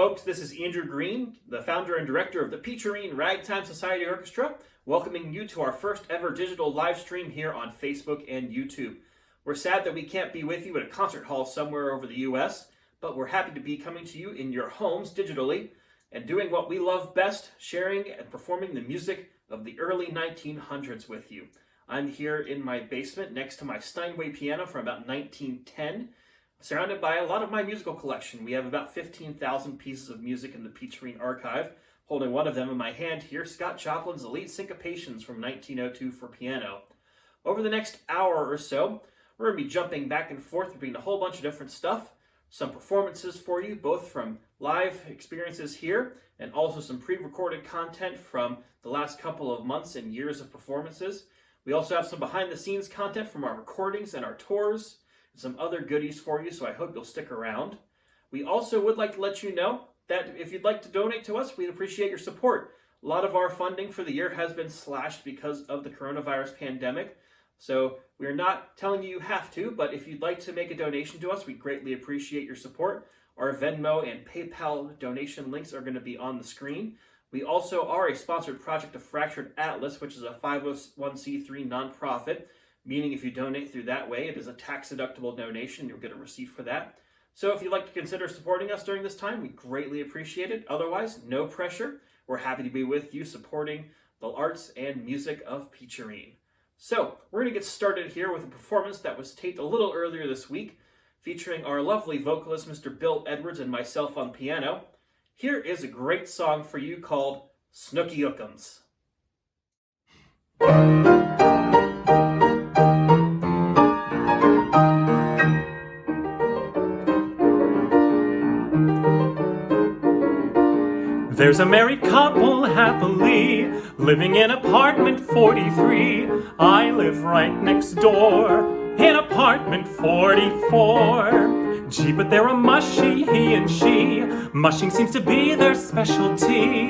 folks. This is Andrew Green, the founder and director of the Peacherine Ragtime Society Orchestra, welcoming you to our first ever digital live stream here on Facebook and YouTube. We're sad that we can't be with you at a concert hall somewhere over the US, but we're happy to be coming to you in your homes digitally and doing what we love best, sharing and performing the music of the early 1900s with you. I'm here in my basement next to my Steinway piano from about 1910. Surrounded by a lot of my musical collection. We have about 15,000 pieces of music in the Peacherine archive. Holding one of them in my hand here, Scott Joplin's Elite Syncopations from 1902 for piano. Over the next hour or so, we're going to be jumping back and forth between a whole bunch of different stuff. Some performances for you, both from live experiences here and also some pre-recorded content from the last couple of months and years of performances. We also have some behind-the-scenes content from our recordings and our tours. Some other goodies for you, so I hope you'll stick around. We also would like to let you know that if you'd like to donate to us, we'd appreciate your support. A lot of our funding for the year has been slashed because of the coronavirus pandemic, so we're not telling you have to, but if you'd like to make a donation to us, we greatly appreciate your support. Our Venmo and PayPal donation links are going to be on the screen. We also are a sponsored project of Fractured Atlas, which is a 501c3 nonprofit. Meaning if you donate through that way, it is a tax-deductible donation. You'll get a receipt for that. So if you'd like to consider supporting us during this time, we greatly appreciate it. Otherwise, no pressure. We're happy to be with you supporting the arts and music of Peacherine. So we're going to get started here with a performance that was taped a little earlier this week, featuring our lovely vocalist, Mr. Bill Edwards, and myself on piano. Here is a great song for you called Snooky Wookums. There's a married couple happily living in apartment 43. I live right next door in apartment 44. Gee, but they're a mushy, he and she. Mushing seems to be their specialty.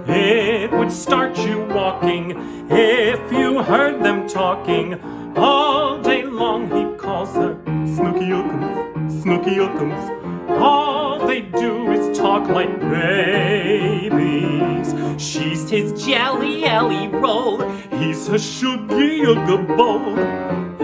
It would start you walking if you heard them talking. All day long he calls her Snooky Wookums, Snooky Wookums. All they do is talk like babies. She's his jelly elly roll. He's her sugar bowl.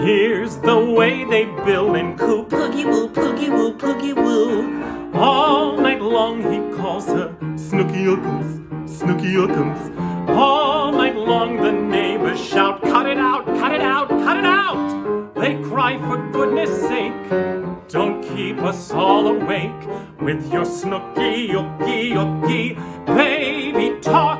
Here's the way they bill and coo. Poogie woo, poogie woo, poogie woo. All night long he calls her Snooky Wookums, Snooky Wookums. All night long the neighbors shout, cut it out, cut it out, cut it out. They cry for goodness sake, don't keep us all awake with your snooky, ookie, ookie, baby talk.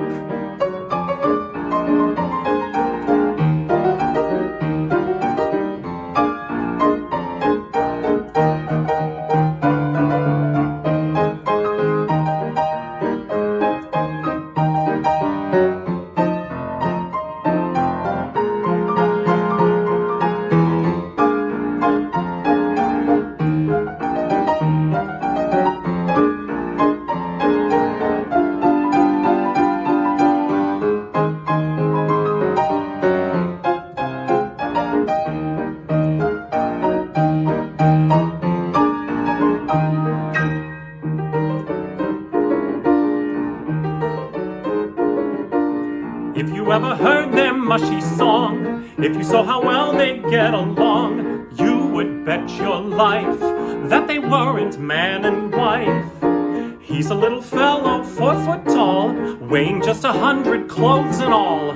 If you ever heard their mushy song, if you saw how well they get along, you would bet your life that they weren't man and wife. He's a little fellow, 4 foot tall, weighing just 100 clothes and all.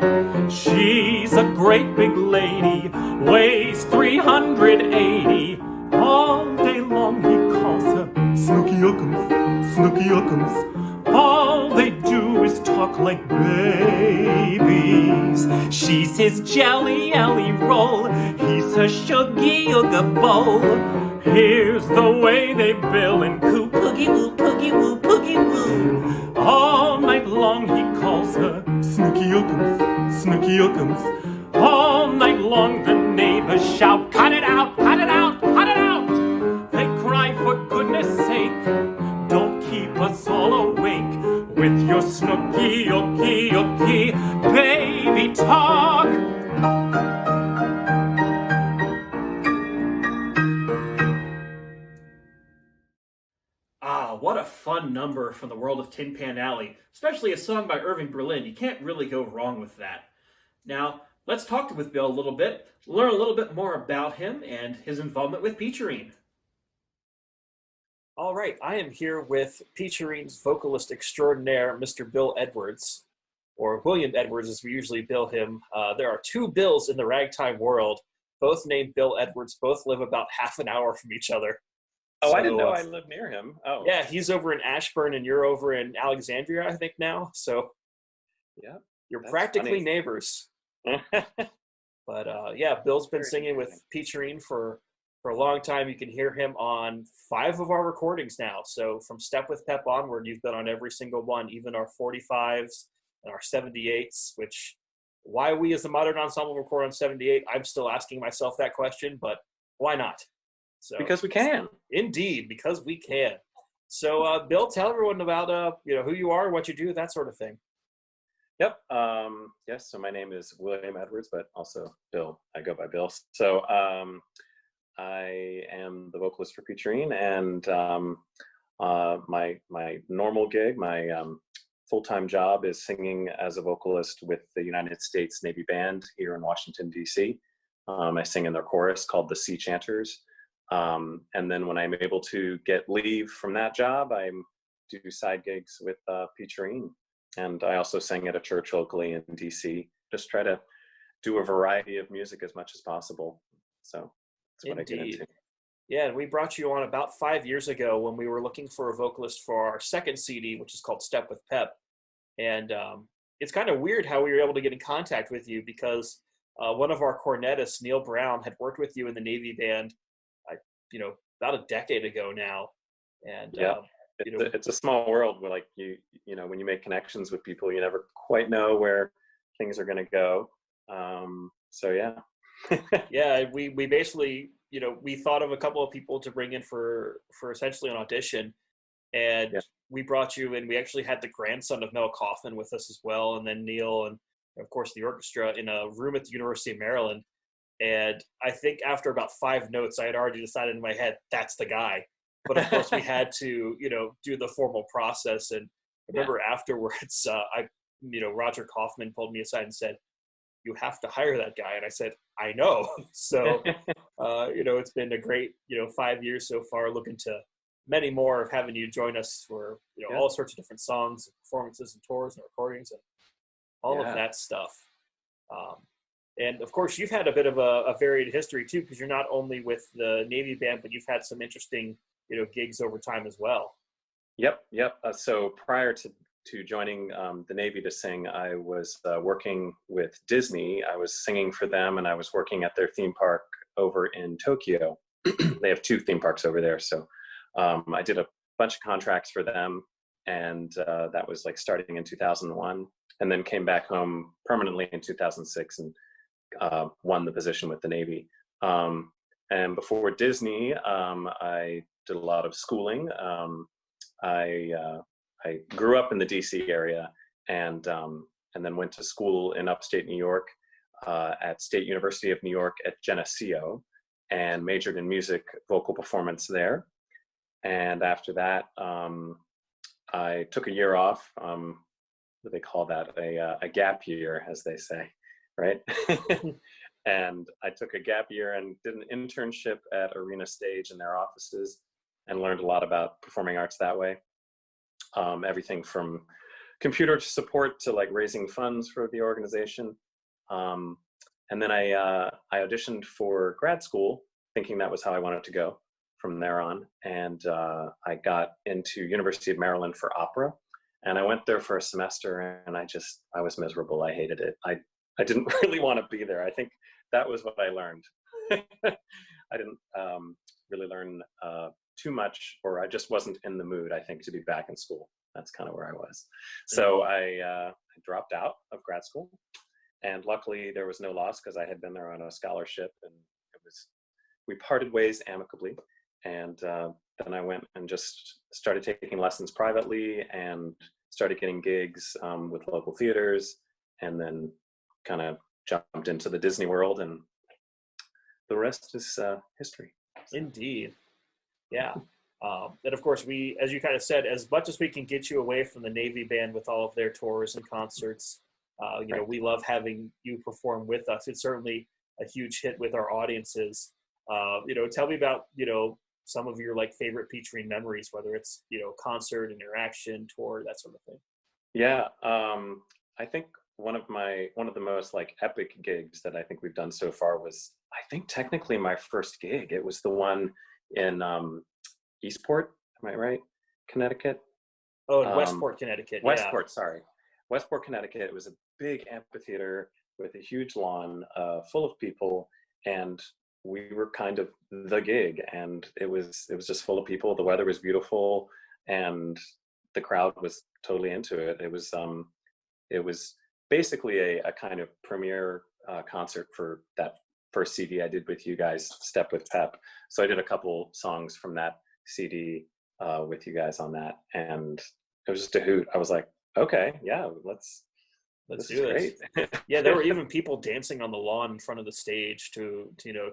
She's a great big lady, weighs 380. All day long he calls her Snooky Wookums, Snooky Wookums. All they do is talk like babies. She's his jelly elly roll. He's her shuggy ooga bowl. Here's the way they bill and coo. Poogie woo, poogie woo, poogie woo. All night long he calls her Snooky Wookums, Snooky Wookums. All night long the neighbors shout, cut it out, cut it out, cut it out. They cry for goodness sake, don't keep us all awake with your snooky, ookie, ookie, baby talk. What a fun number number from the world of Tin Pan Alley, especially a song by Irving Berlin. You can't really go wrong with that. Now, let's talk with Bill a little bit, learn a little bit more about him and his involvement with Peacherine. All right, I am here with Peacherine's vocalist extraordinaire, Mr. Bill Edwards, or William Edwards as we usually bill him. There are two Bills in the ragtime world, both named Bill Edwards, both live about half an hour from each other. Oh, I didn't know I lived near him. Oh. Yeah, he's over in Ashburn and you're over in Alexandria, I think now. So yeah, you're practically funny. Neighbors. But yeah, Bill's been singing with Peacherine for a long time. You can hear him on 5 of our recordings now. So from Step with Pep onward, you've been on every single one, even our 45s and our 78s, which why we as a modern ensemble record on 78, I'm still asking myself that question, but why not? So because we can. Indeed, because we can. So Bill, tell everyone about who you are, what you do, that sort of thing. Yep. Yes. So my name is William Edwards, but also Bill. I go by Bill. So I am the vocalist for Peacherine, and my normal gig, my full-time job is singing as a vocalist with the United States Navy Band here in Washington, D.C. I sing in their chorus called the Sea Chanters. And then when I'm able to get leave from that job, I do side gigs with Peacherine. And I also sing at a church locally in DC. Just try to do a variety of music as much as possible. So that's what Indeed. I get into. Yeah, and we brought you on about 5 years ago when we were looking for a vocalist for our second CD, which is called Step with Pep. And it's kind of weird how we were able to get in contact with you because one of our cornetists, Neil Brown, had worked with you in the Navy Band, about a decade ago now. And yeah. It's a small world where, like, you know, when you make connections with people, you never quite know where things are going to go. So yeah. Yeah, we basically, we thought of a couple of people to bring in for essentially an audition, and we brought you in. We actually had the grandson of Mel Kaufman with us as well, and then Neil, and of course the orchestra in a room at the University of Maryland. And I think after about 5 notes, I had already decided in my head, that's the guy. But of course we had to, do the formal process. And I remember afterwards, Roger Kaufman pulled me aside and said, "You have to hire that guy." And I said, "I know." So, it's been a great, 5 years so far, looking to many more of having you join us for, all sorts of different songs, and performances and tours and recordings and all of that stuff. And of course, you've had a bit of a varied history too, because you're not only with the Navy Band, but you've had some interesting, gigs over time as well. Yep. So prior to joining the Navy to sing, I was working with Disney. I was singing for them, and I was working at their theme park over in Tokyo. They have 2 theme parks over there. So I did a bunch of contracts for them, and that was like starting in 2001, and then came back home permanently in 2006 and won the position with the Navy. And before Disney, I did a lot of schooling. I grew up in the DC area, and then went to school in upstate New York at State University of New York at Geneseo, and majored in music vocal performance there. And after that, I took a year off. What do they call that? A gap year, as they say, right? And I took a gap year and did an internship at Arena Stage in their offices, and learned a lot about performing arts that way. Everything from computer support to like raising funds for the organization. And then I auditioned for grad school, thinking that was how I wanted to go from there on. And I got into University of Maryland for opera, and I went there for a semester, and I was miserable. I hated it. I didn't really want to be there. I think that was what I learned. I didn't really learn too much, or I just wasn't in the mood, I think, to be back in school. That's kind of where I was. So I dropped out of grad school, and luckily there was no loss because I had been there on a scholarship, and we parted ways amicably. And then I went and just started taking lessons privately and started getting gigs with local theaters, and then kind of jumped into the Disney world, and the rest is history. Indeed. Yeah. And of course, we, as you kind of said, as much as we can get you away from the Navy Band with all of their tours and concerts, we love having you perform with us. It's certainly a huge hit with our audiences. Tell me about, some of your like favorite Peacherine memories, whether it's, concert, interaction, tour, that sort of thing. Yeah, I think one of the most like epic gigs that I think we've done so far was, I think, technically my first gig. It was the one in Eastport, am I right? Connecticut. Oh, in Westport, Connecticut. Westport, sorry. Westport, Connecticut. It was a big amphitheater with a huge lawn full of people, and we were kind of the gig, and it was just full of people. The weather was beautiful, and the crowd was totally into it. It was basically a kind of premiere concert for that first CD I did with you guys, Step with Pep. So I did a couple songs from that CD with you guys on that, and it was just a hoot. I was like, okay, yeah, let's do this. Yeah, there were even people dancing on the lawn in front of the stage to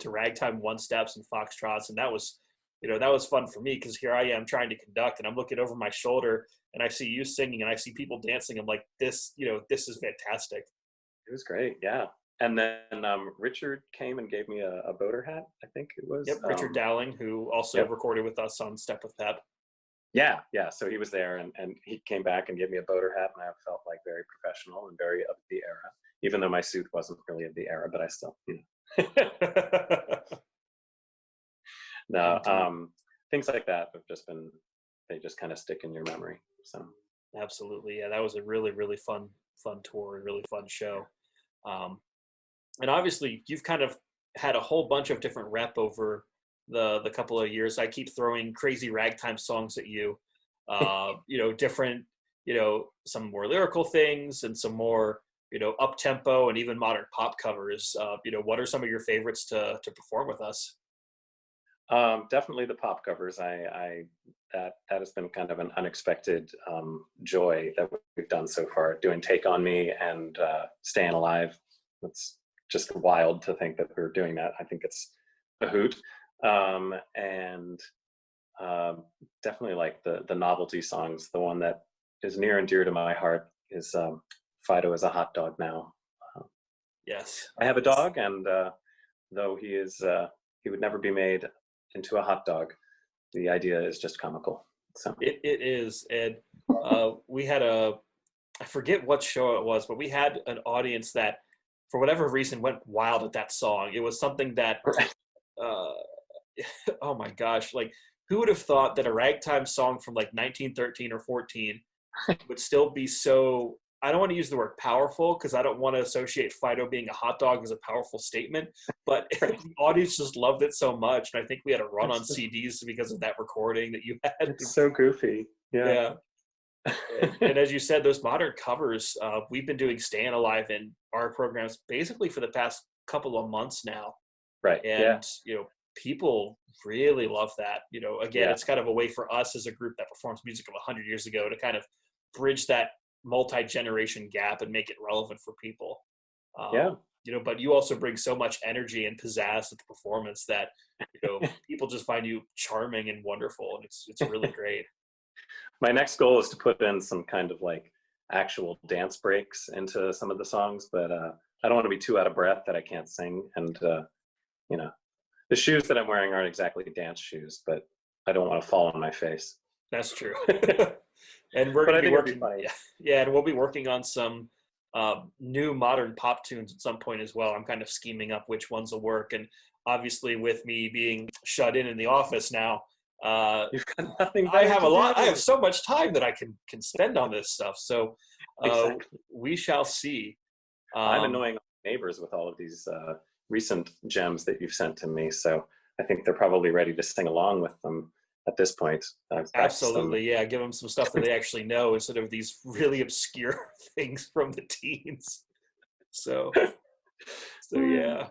ragtime one steps and foxtrots, and that was fun for me, because here I am trying to conduct, and I'm looking over my shoulder and I see you singing and I see people dancing. I'm like, this is fantastic. It was great, yeah. And then Richard came and gave me a boater hat, I think it was. Yep, Richard Dowling, who also recorded with us on Step with Pep. Yeah. So he was there, and he came back and gave me a boater hat, and I felt like very professional and very of the era, even though my suit wasn't really of the era, but I still, No, things like that have just been, they just kind of stick in your memory. So absolutely, yeah, that was a really, really fun tour, and really fun show. And obviously, you've kind of had a whole bunch of different rep over the couple of years. I keep throwing crazy ragtime songs at you, different, some more lyrical things and some more, up tempo and even modern pop covers. What are some of your favorites to perform with us? Definitely the pop covers. That has been kind of an unexpected joy that we've done so far. Doing "Take on Me" and "Staying Alive." It's just wild to think that we're doing that. I think it's a hoot. And definitely like the novelty songs. The one that is near and dear to my heart is "Fido is a Hot Dog Now." Yes, I have a dog, and though he would never be made into a hot dog, the idea is just comical. So it is. And we had I forget what show it was, but we had an audience that for whatever reason went wild at that song. It was something that oh my gosh, like, who would have thought that a ragtime song from like 1913 or 14 would still be so, I don't want to use the word powerful, because I don't want to associate Fido being a hot dog as a powerful statement, but the audience just loved it so much. And I think we had a run on CDs because of that recording that you had. It's so goofy. Yeah. And as you said, those modern covers, we've been doing Staying Alive in our programs basically for the past couple of months now. Right. And, people really love that. Again, it's kind of a way for us as a group that performs music of 100 years ago to kind of bridge that multi-generation gap and make it relevant for people. But you also bring so much energy and pizzazz to the performance that, people just find you charming and wonderful. And it's really great. My next goal is to put in some kind of like actual dance breaks into some of the songs, but I don't want to be too out of breath that I can't sing. And, the shoes that I'm wearing aren't exactly dance shoes, but I don't want to fall on my face. That's true. And we're going to be working. And we'll be working on some new modern pop tunes at some point as well. I'm kind of scheming up which ones will work. And obviously, with me being shut in the office now, you've got nothing. I have so much time that I can spend on this stuff. So exactly. We shall see. I'm annoying neighbors with all of these recent gems that you've sent to me, so I think they're probably ready to sing along with them at this point. Absolutely, yeah. Give them some stuff that they actually know instead of these really obscure things from the teens. So yeah,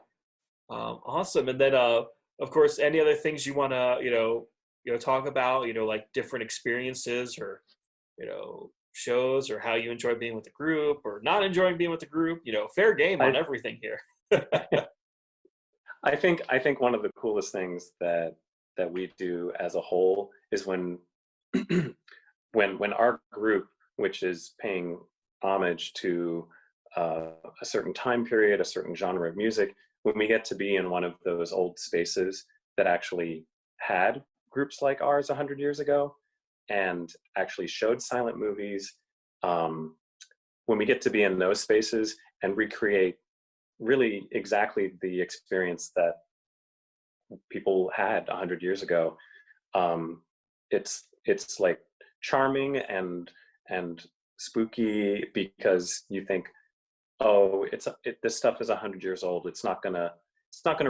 awesome. And then, of course, any other things you want to talk about? Like different experiences or shows, or how you enjoy being with the group or not enjoying being with the group. Fair game on everything here. I think one of the coolest things that that we do as a whole is when when our group, which is paying homage to a certain time period, a certain genre of music, when we get to be in one of those old spaces that actually had groups like ours 100 years ago and actually showed silent movies, when we get to be in those spaces and recreate really exactly the experience that people had 100 years ago, it's like charming and spooky, because you think, oh, this stuff is 100 years old. It's not gonna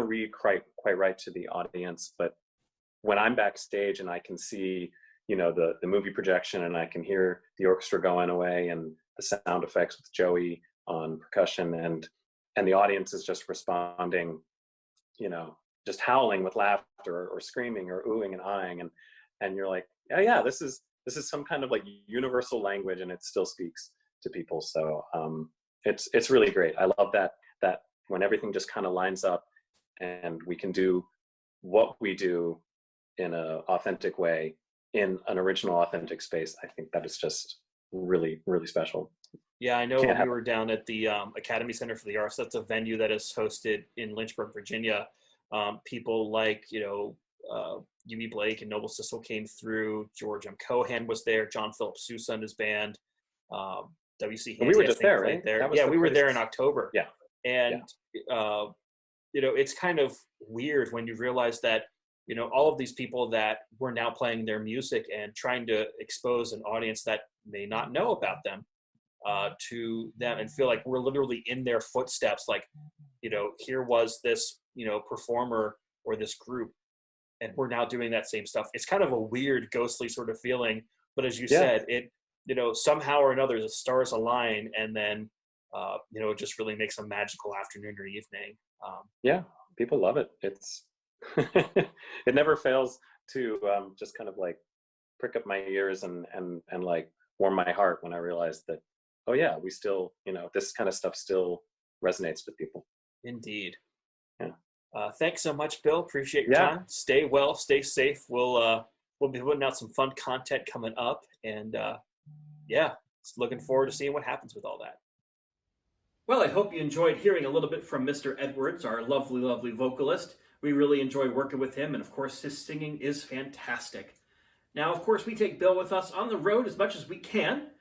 read quite right to the audience. But when I'm backstage and I can see, you know, the movie projection, and I can hear the orchestra going away and the sound effects with Joey on percussion, and the audience is just responding, you know, just howling with laughter or screaming or oohing and eyeing, and you're like, yeah, this is some kind of like universal language, and it still speaks to people. So it's really great. I love that when everything just kind of lines up and we can do what we do in an authentic way in an original authentic space. I think that is just really, really special. Yeah, I know when we were down at the Academy Center for the Arts, that's a venue that is hosted in Lynchburg, Virginia. People like, you know, U.B. Blake and Noble Sissel came through. George M. Cohan was there. John Philip Sousa and his band. W.C. We were just there, right? There. Yeah, we were there in October. Yeah. And, you know, it's kind of weird when you realize that, you know, all of these people that were now playing their music and trying to expose an audience that may not know about them to them, and feel like we're literally in their footsteps. Like, you know, here was this, you know, performer or this group, and we're now doing that same stuff. It's kind of a weird, ghostly sort of feeling. But as you said, it, you know, somehow or another, the stars align, and then, you know, it just really makes a magical afternoon or evening. Yeah, people love it. It's it never fails to just kind of like prick up my ears and like warm my heart when I realize that, oh yeah, we still, you know, this kind of stuff still resonates with people. Indeed. Yeah. Thanks so much, Bill. Appreciate your time. Stay well, stay safe. We'll be putting out some fun content coming up, and looking forward to seeing what happens with all that. Well, I hope you enjoyed hearing a little bit from Mr. Edwards, our lovely, lovely vocalist. We really enjoy working with him, and of course, his singing is fantastic. Now, of course, we take Bill with us on the road as much as we can,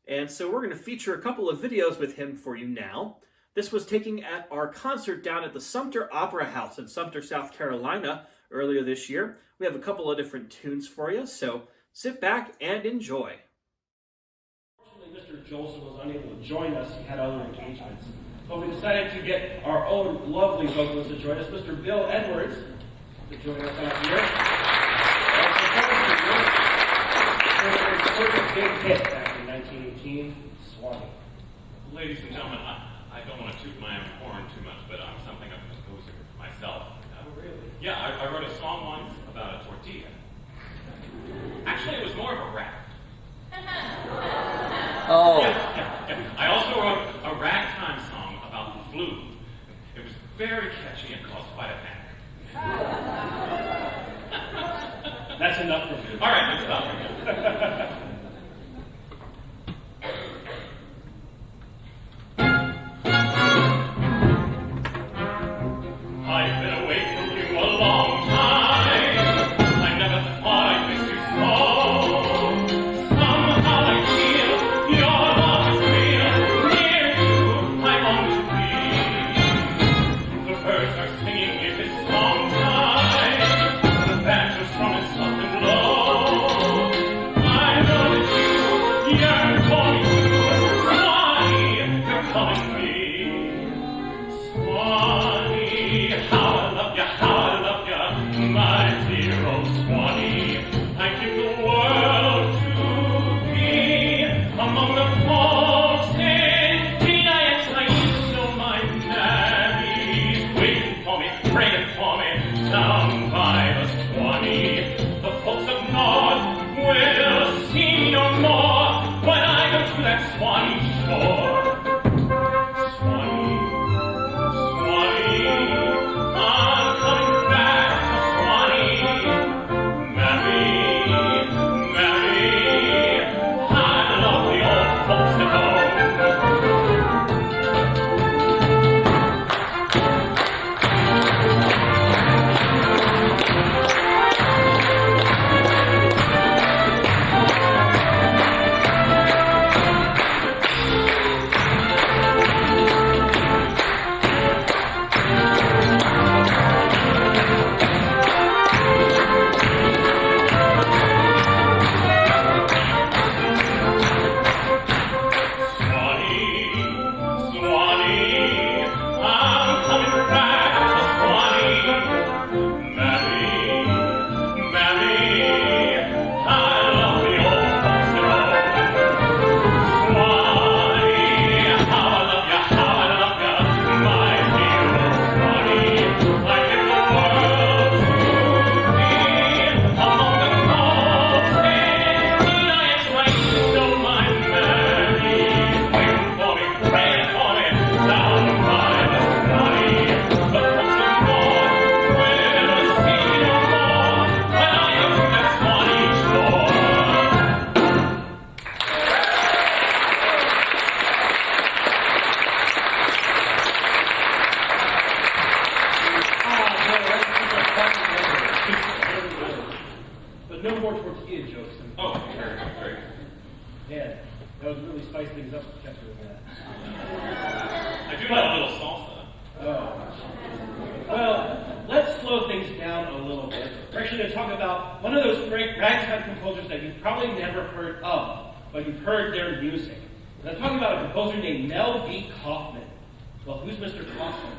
and so we're going to feature a couple of videos with him for you now. This was taken at our concert down at the Sumter Opera House in Sumter, South Carolina earlier this year. We have a couple of different tunes for you, so sit back and enjoy. Mr. Jolson was unable to join us. He had other engagements. But we decided to get our own lovely vocalist to join us, Mr. Bill Edwards, to join us out here. First big hit back in 1918, Swanee. Ladies and gentlemen, I don't want to toot my own horn too much, but I'm something of a composer myself. Oh, really? Yeah, I wrote a song once about a tortilla. Actually, it was more of a rap. Oh. Yeah. I also wrote a ragtime song about the flu. It was very catchy and caused quite a panic. That's enough for me. All right, let's stop. I've been away from you a long time. I never thought I'd miss you so. Somehow I feel your love is real. Near you, I long to be. The birds are singing in this song time. The banjo's strumming soft and low. I'm salsa. Oh. Well, let's slow things down a little bit. We're actually going to talk about one of those great ragtime composers that you've probably never heard of, but you've heard their music. And I'm talking about a composer named Mel B. Kaufman. Well, who's Mr. Kaufman?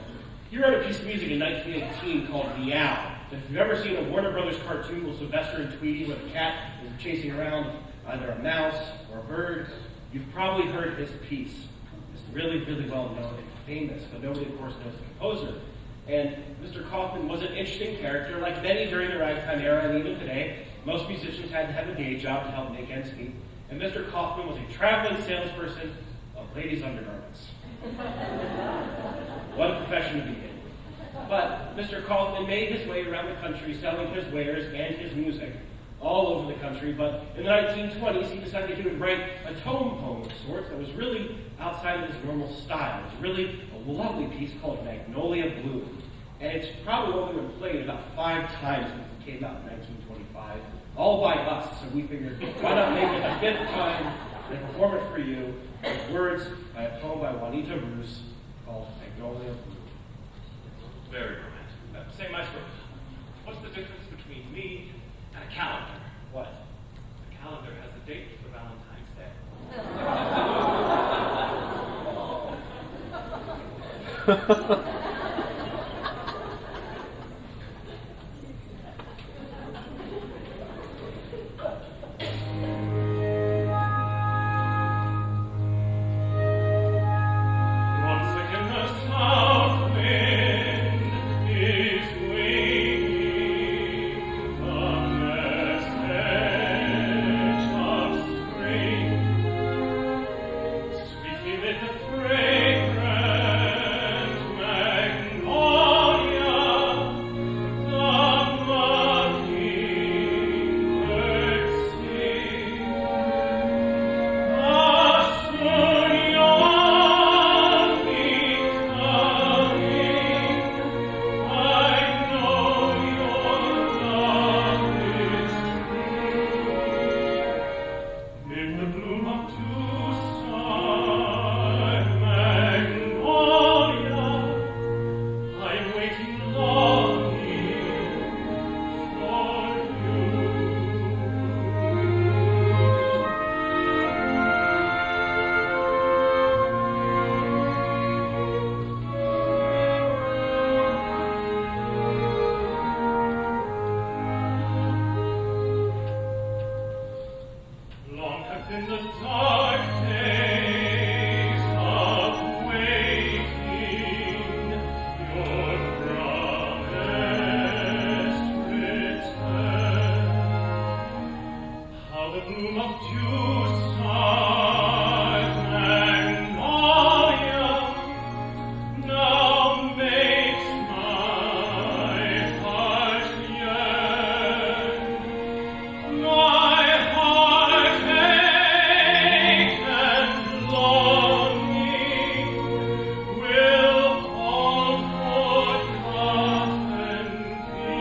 He wrote a piece of music in 1918 called Meow. If you've ever seen a Warner Brothers cartoon with Sylvester and Tweety where the cat is chasing around either a mouse or a bird, you've probably heard his piece. It's really, really well known and famous, but nobody, of course, knows the composer. And Mr. Kaufman was an interesting character, like many during the ragtime era and even today. Most musicians had to have a day job to help make ends meet. And Mr. Kaufman was a traveling salesperson of ladies' undergarments. What a profession to be in. But Mr. Kaufman made his way around the country selling his wares and his music all over the country. But in the 1920s, he decided he would write a tone poem of sorts that was really outside of his normal style. It was really a lovely piece called Magnolia Blue. And it's probably only been played about 5 times since it came out in 1925, all by us. So we figured, why not make it the 5th time and perform it for you with words by a poem by Juanita Roos called Magnolia Blue. Very romantic. Say, Maestro, what's the difference between me and a calendar? What? A calendar has a date for Valentine's Day. Once again the south wind is winging the next edge of spring, sweetly with the fragrant magnolia, the mockingbird sing. Soon you'll be coming. I know your love is true. In the bloom of two-star magnolia, I'm waiting longing for you. Long have been the dark days of waiting your promised return. How the bloom of dew-star magnolia now makes my heart yearn. My heart ache and longing will all forgotten be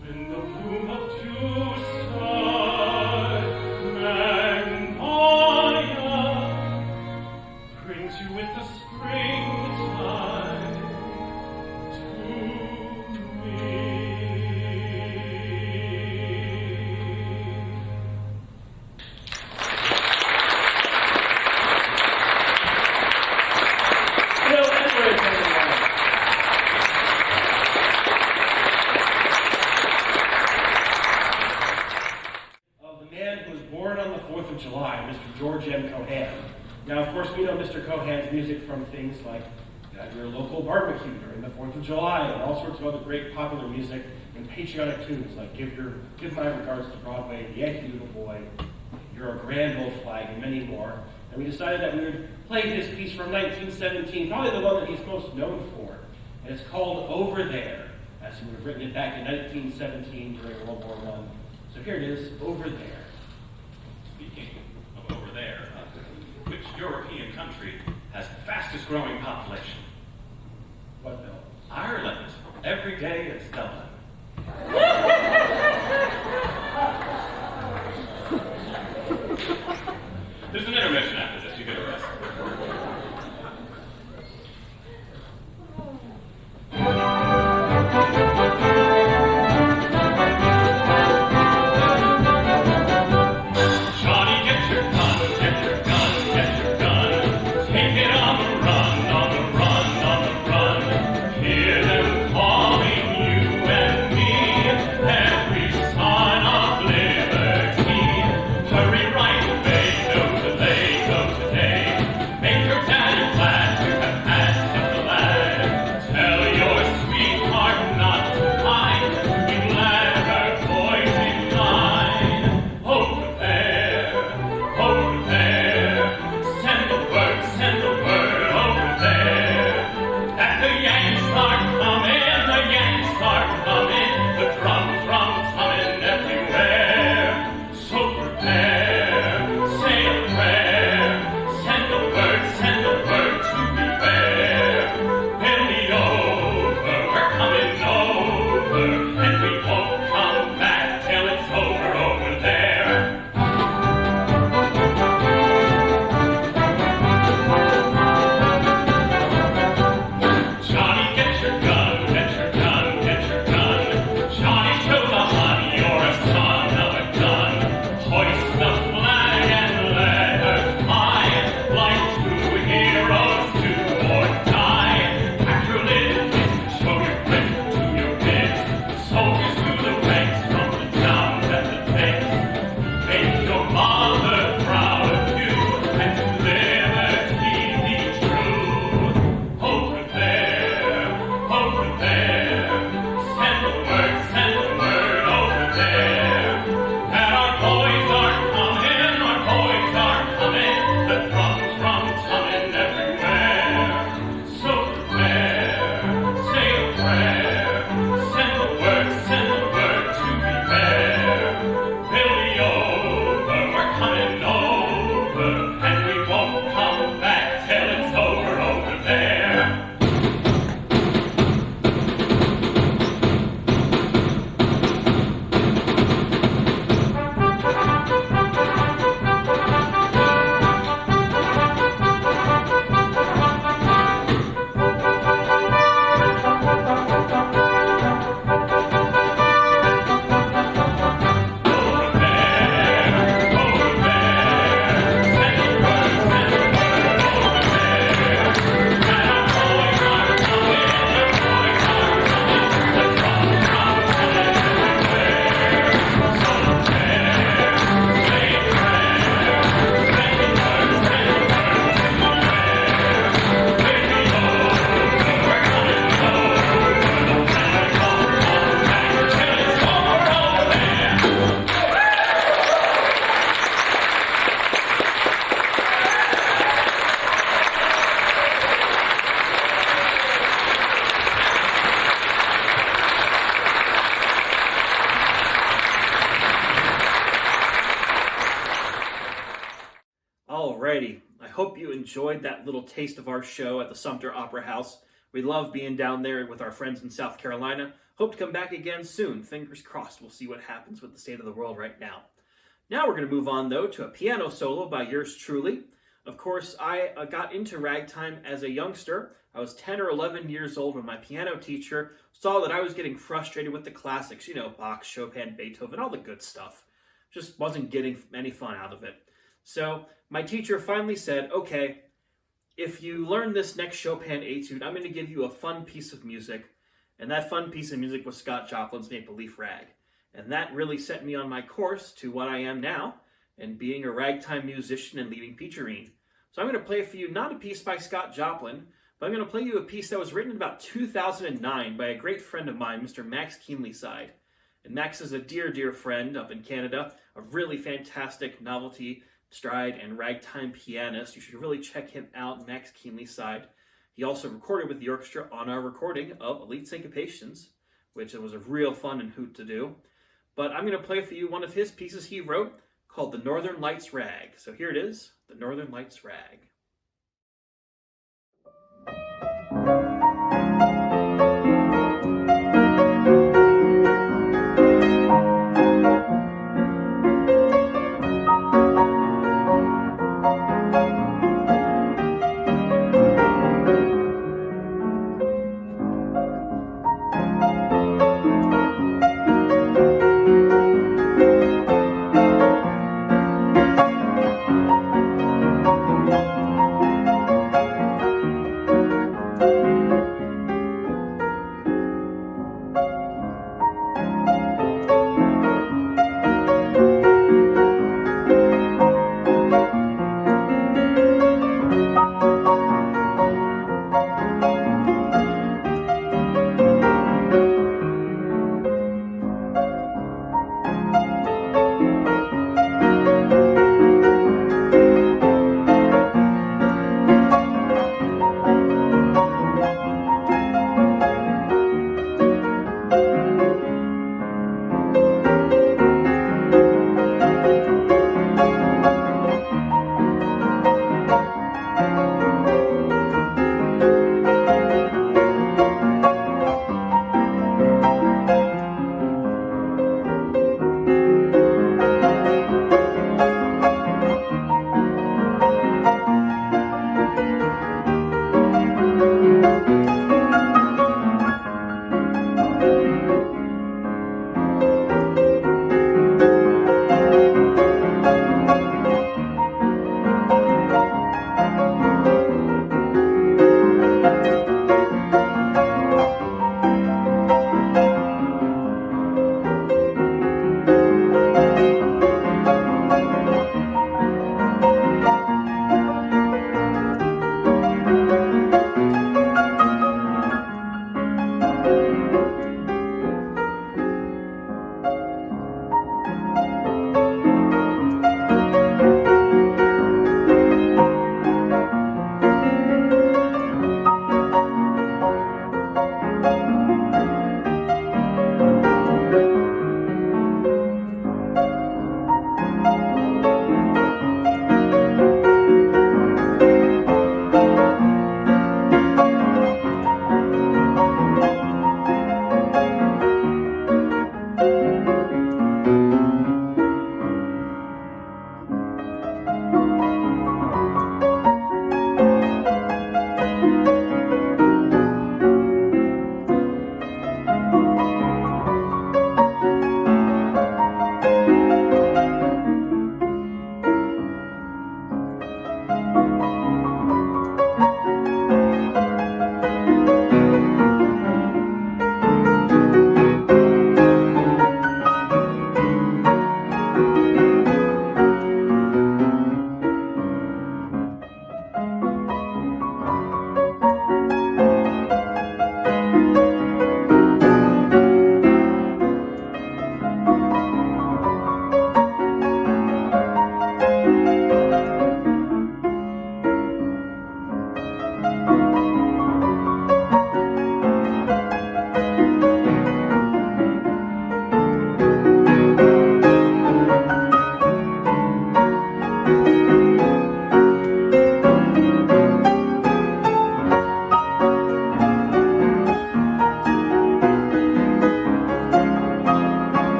when the bloom of dew-star magnolia brings you with the springtime to me. Bill Edwards, everyone. Of the man who was born on the 4th of July, Mr. George M. Cohan. Now, of course, we know Mr. Cohan's music from things like your local barbecue during the 4th of July and all sorts of other great popular music and patriotic tunes like Give My Regards to Broadway, The Yankee Doodle Boy, You're a Grand Old Flag, and many more. And we decided that we would play his piece from 1917, probably the one that he's most known for. And it's called Over There, as he would have written it back in 1917 during World War I. So here it is, Over There. Speaking of over there, which European country has the fastest growing population? What, Bill? Ireland. Every day it's Dublin. There's an intermission after this. You get a rest. you enjoyed that little taste of our show at the Sumter Opera House. We love being down there with our friends in South Carolina. Hope to come back again soon. Fingers crossed. We'll see what happens with the state of the world right now. Now we're going to move on, though, to a piano solo by yours truly. Of course, I got into ragtime as a youngster. I was 10 or 11 years old when my piano teacher saw that I was getting frustrated with the classics, Bach, Chopin, Beethoven, all the good stuff. Just wasn't getting any fun out of it. So my teacher finally said, okay, if you learn this next Chopin etude, I'm going to give you a fun piece of music. And that fun piece of music was Scott Joplin's Maple Leaf Rag. And that really set me on my course to what I am now, and being a ragtime musician and leading Peacherine. So I'm going to play for you not a piece by Scott Joplin, but I'm going to play you a piece that was written in about 2009 by a great friend of mine, Mr. Max Keenlyside. And Max is a dear, dear friend up in Canada, a really fantastic novelty stride and ragtime pianist. You should really check him out, Max Keenlyside. He also recorded with the orchestra on our recording of Elite Syncopations, which was a real fun and hoot to do. But I'm going to play for you one of his pieces he wrote called The Northern Lights Rag. So here it is, The Northern Lights Rag.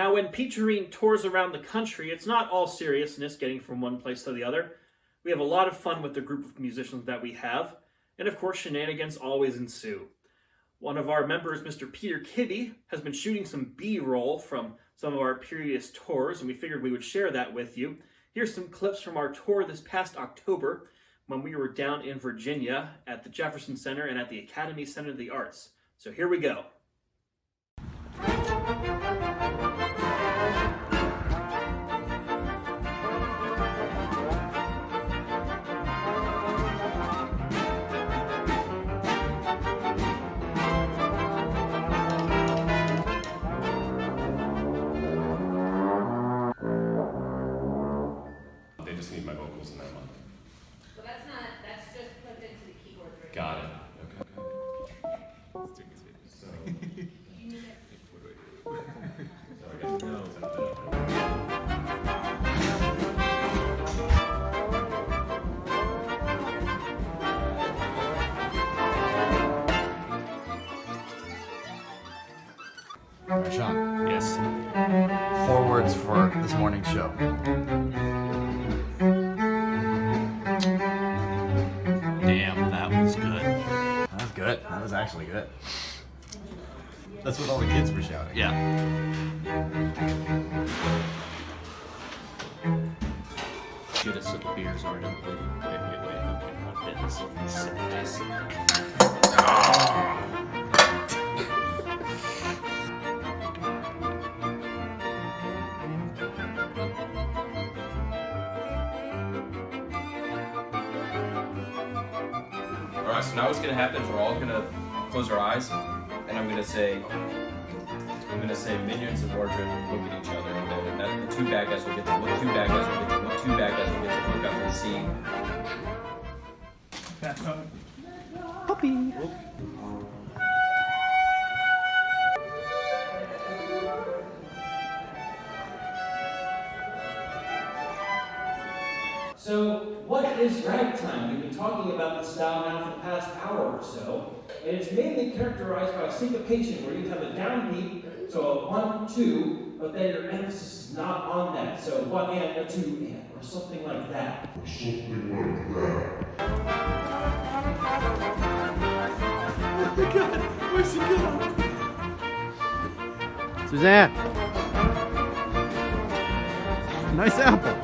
Now, when Peacherine tours around the country, it's not all seriousness getting from one place to the other. We have a lot of fun with the group of musicians that we have, and of course shenanigans always ensue. One of our members, Mr. Peter Kibbe, has been shooting some B-roll from some of our previous tours, and we figured we would share that with you. Here's some clips from our tour this past October when we were down in Virginia at the Jefferson Center and at the Academy Center of the Arts. So here we go. They just need my vocals in that month. Well, that's just plugged into the keyboard right now. Got it. Okay. All right, Sean. Yes. 4 words for this morning's show. Damn, that was good. That was good. That was actually good. That's what all the kids were shouting. Yeah. Shoot us with the beers or don't we? Wait. Okay, not this. Alright, so now what's gonna happen is we're all gonna close our eyes, and I'm gonna say minions and Mordred look at each other, and then the 2 bad guys will get to look, 2 bad guys will get to look, 2 bad guys will get to look up and see. So, what is ragtime? We've been talking about this style now for the past hour or so, and it's mainly characterized by syncopation, where you have a downbeat, so a 1, 2, but then your emphasis is not on that. So 1 and a 2 and, or something like that. Suzanne! Nice apple!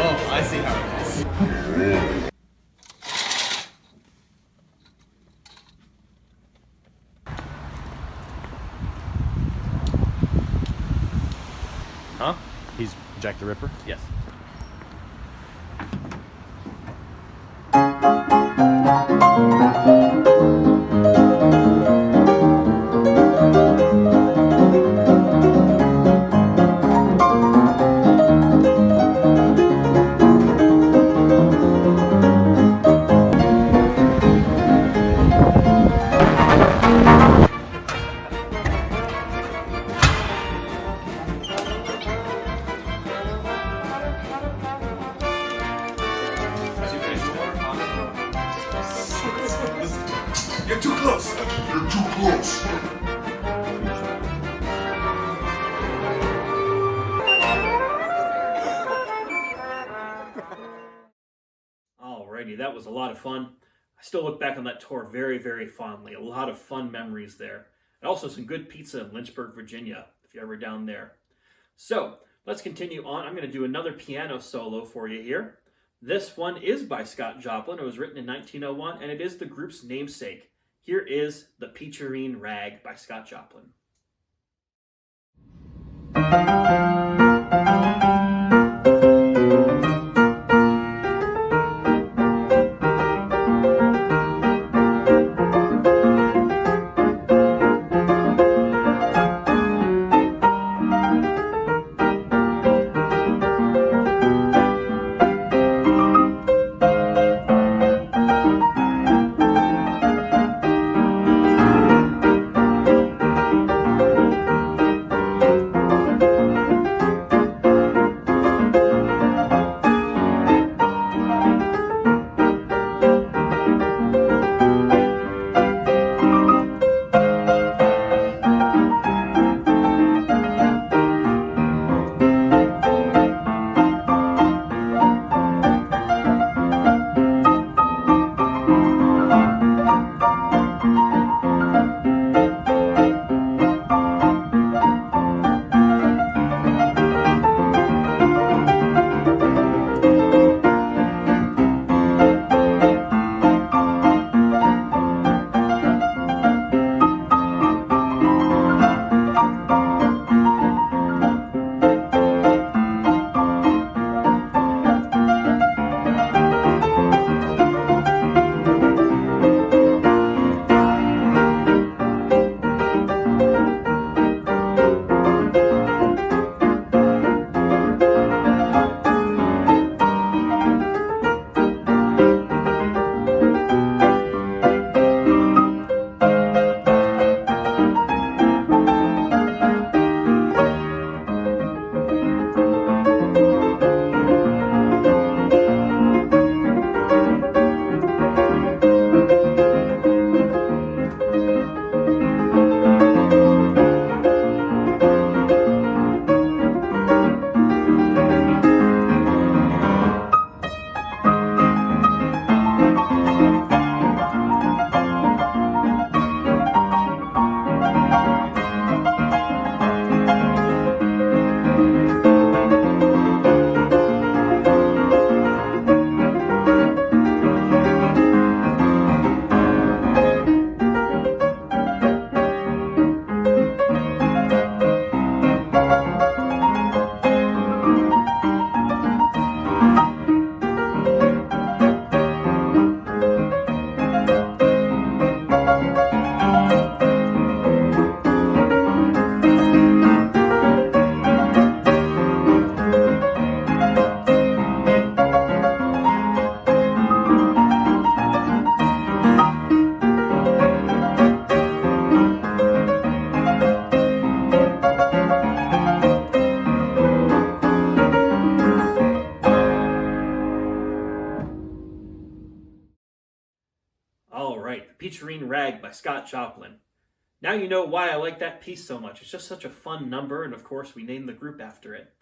Oh, I see how it is. Huh? He's Jack the Ripper? Yes. You're too close! You're too close! Alrighty, that was a lot of fun. I still look back on that tour very, very fondly. A lot of fun memories there. And also some good pizza in Lynchburg, Virginia, if you're ever down there. So, let's continue on. I'm going to do another piano solo for you here. This one is by Scott Joplin. It was written in 1901, and it is the group's namesake. Here is The Peacherine Rag by Scott Joplin. All right, the Peacherine Rag by Scott Joplin. Now you know why I like that piece so much. It's just such a fun number, and of course we named the group after it.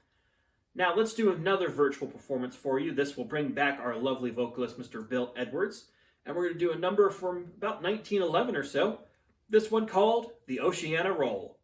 Now let's do another virtual performance for you. This will bring back our lovely vocalist, Mr. Bill Edwards, and we're going to do a number from about 1911 or so. This one called The Oceania Roll.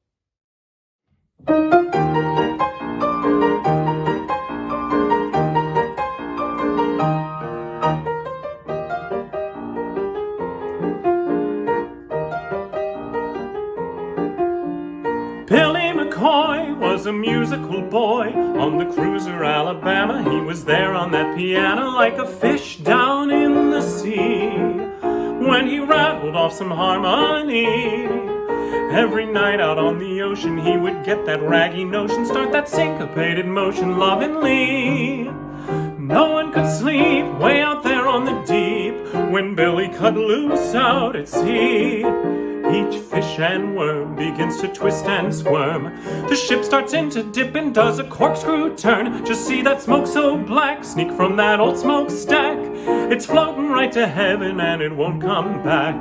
Billy McCoy was a musical boy on the cruiser Alabama. He was there on that piano like a fish down in the sea when he rattled off some harmony. Every night out on the ocean he would get that raggy notion, start that syncopated motion lovingly. No one could sleep way out there on the deep when Billy cut loose out at sea. Each fish and worm begins to twist and squirm. The ship starts in to dip and does a corkscrew turn. Just see that smoke so black sneak from that old smokestack. It's floating right to heaven and it won't come back.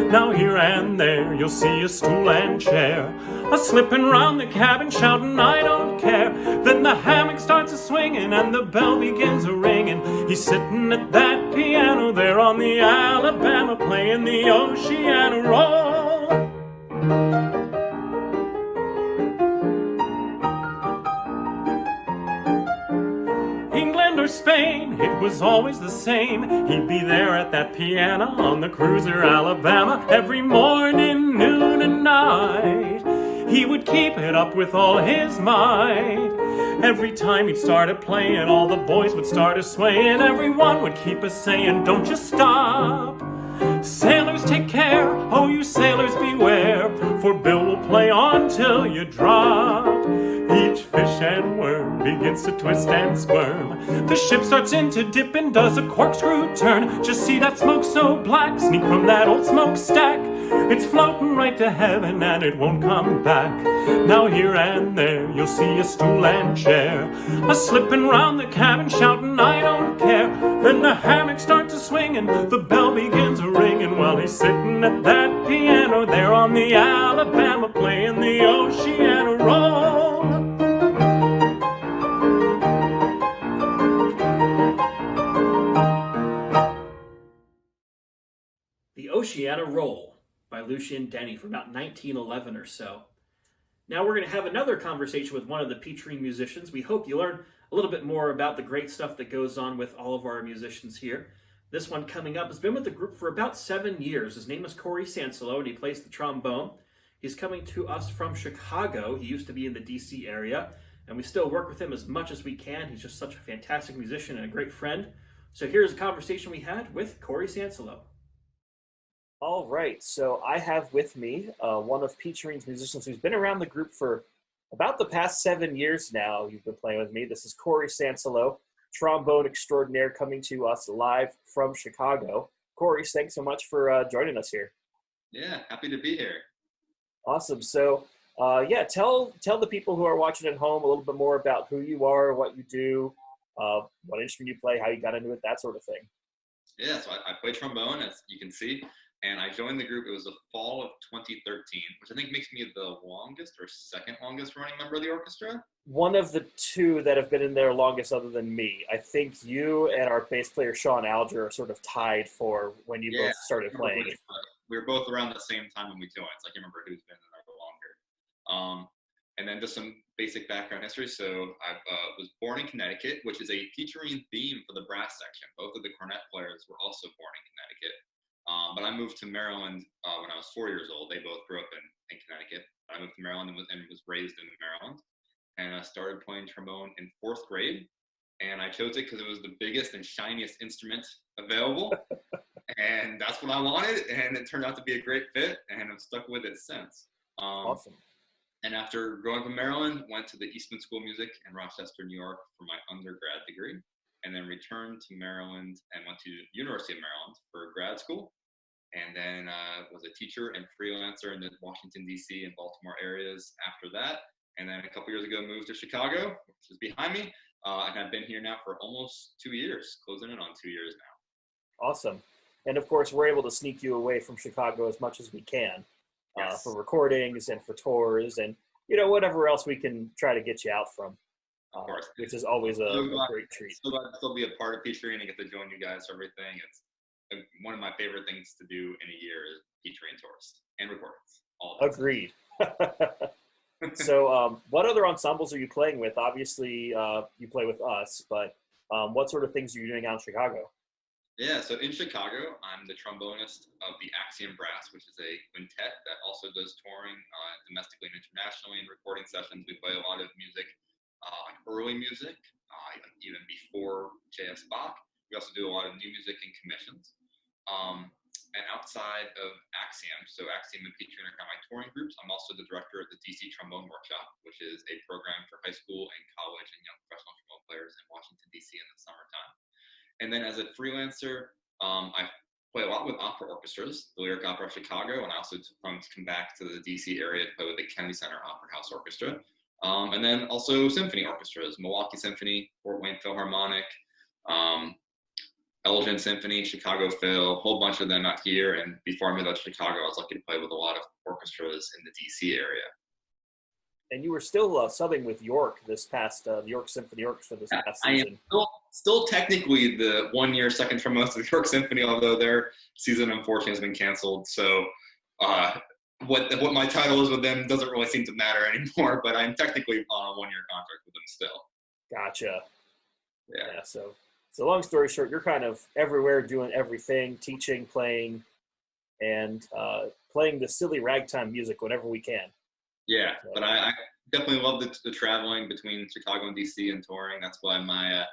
Now here and there you'll see a stool and chair, a slipping round the cabin shouting I don't care. Then the hammock starts a-swinging and the bell begins a-ringing. He's sitting at that piano there on the Alabama playing the Oceania Roll. England or Spain, it was always the same. He'd be there at that piano on the cruiser Alabama every morning, noon, and night. He would keep it up with all his might. Every time he'd started playing, all the boys would start a-swaying. Everyone would keep a-saying, don't you stop. Sailors take care, oh you sailors beware, for Bill will play on till you drop. Each fish and worm begins to twist and squirm. The ship starts in to dip and does a corkscrew turn. Just see that smoke so black sneak from that old smokestack. It's floating right to heaven and it won't come back. Now here and there you'll see a stool and chair, a slipping round the cabin shouting I don't care. Then the hammock starts a-swinging, the bell begins a-ringing while he's sitting at that piano there on the Alabama playing the Oceania Roll. The Oceania Roll by Lucien Denny from about 1911 or so. Now we're going to have another conversation with one of the Peacherine musicians. We hope you learn a little bit more about the great stuff that goes on with all of our musicians here. This one coming up has been with the group for about 7 years. His name is Cory Sansa and he plays the trombone. He's coming to us from Chicago. He used to be in the DC area, and we still work with him as much as we can. He's just such a fantastic musician and a great friend. So here's a conversation we had with Cory Sansa. All right, so I have with me one of Peacherine's musicians who's been around the group for about the past 7 years now. You've been playing with me. This is Cory Sansa, trombone extraordinaire, coming to us live from Chicago. Cory, thanks so much for joining us here. Yeah, happy to be here. Awesome. So, tell the people who are watching at home a little bit more about who you are, what you do, what instrument you play, how you got into it, that sort of thing. Yeah, so I play trombone, as you can see, and I joined the group. It was the fall of 2013, which I think makes me the longest or second longest running member of the orchestra. One of the two that have been in there longest other than me. I think you and our bass player, Sean Alger, are sort of tied for when you both started playing. We were both around the same time when we joined, so I can't remember who's been in there longer. And then just some basic background history. So I was born in Connecticut, which is a Peacherine theme for the brass section. Both of the cornet players were also born in Connecticut. But I moved to Maryland when I was 4 years old. They both grew up in Connecticut. I moved to Maryland and was raised in Maryland. And I started playing trombone in 4th grade. And I chose it because it was the biggest and shiniest instrument available. And that's what I wanted. And it turned out to be a great fit. And I've stuck with it since. Awesome. And after growing up in Maryland, went to the Eastman School of Music in Rochester, New York for my undergrad degree. And then returned to Maryland and went to the University of Maryland for grad school. And then was a teacher and freelancer in the Washington, D.C. and Baltimore areas after that. And then a couple years ago, moved to Chicago, which is behind me. And I've been here now for almost 2 years, closing in on 2 years now. Awesome. And of course, we're able to sneak you away from Chicago as much as we can Yes. for recordings and for tours and, whatever else we can try to get you out from, Of course. which is always a great treat. So glad to still be a part of Peacherine and get to join you guys for everything. It's one of my favorite things to do in a year is Peacherine tours and recordings. All of it. Agreed. So what other ensembles are you playing with? Obviously, you play with us, but what sort of things are you doing out in Chicago? Yeah, so in Chicago, I'm the trombonist of the Axiom Brass, which is a quintet that also does touring domestically and internationally and recording sessions. We play a lot of music, early music, even before J.S. Bach. We also do a lot of new music and commissions. And outside of Axiom, so Axiom and Peacherine are kind of my touring groups, I'm also the director of the DC Trombone Workshop, which is a program for high school and college and young professional trombone players in Washington, D.C. in the summertime. And then as a freelancer, I play a lot with opera orchestras, the Lyric Opera of Chicago, and I also come back to the DC area to play with the Kennedy Center Opera House Orchestra. And then also symphony orchestras, Milwaukee Symphony, Fort Wayne Philharmonic, Elgin Symphony, Chicago Phil, a whole bunch of them out here. And before I moved out to Chicago, I was lucky to play with a lot of orchestras in the DC area. And you were still subbing with York this past, the York Symphony Orchestra this past I season. am still technically the 1 year second trombonist of the York Symphony, although their season unfortunately has been canceled. So what my title is with them doesn't really seem to matter anymore, but I'm technically on a 1 year contract with them still. Gotcha. Yeah. So long story short, you're kind of everywhere doing everything, teaching, playing, and playing the silly ragtime music whenever we can. Yeah, but I definitely love the traveling between Chicago and DC and touring. That's why my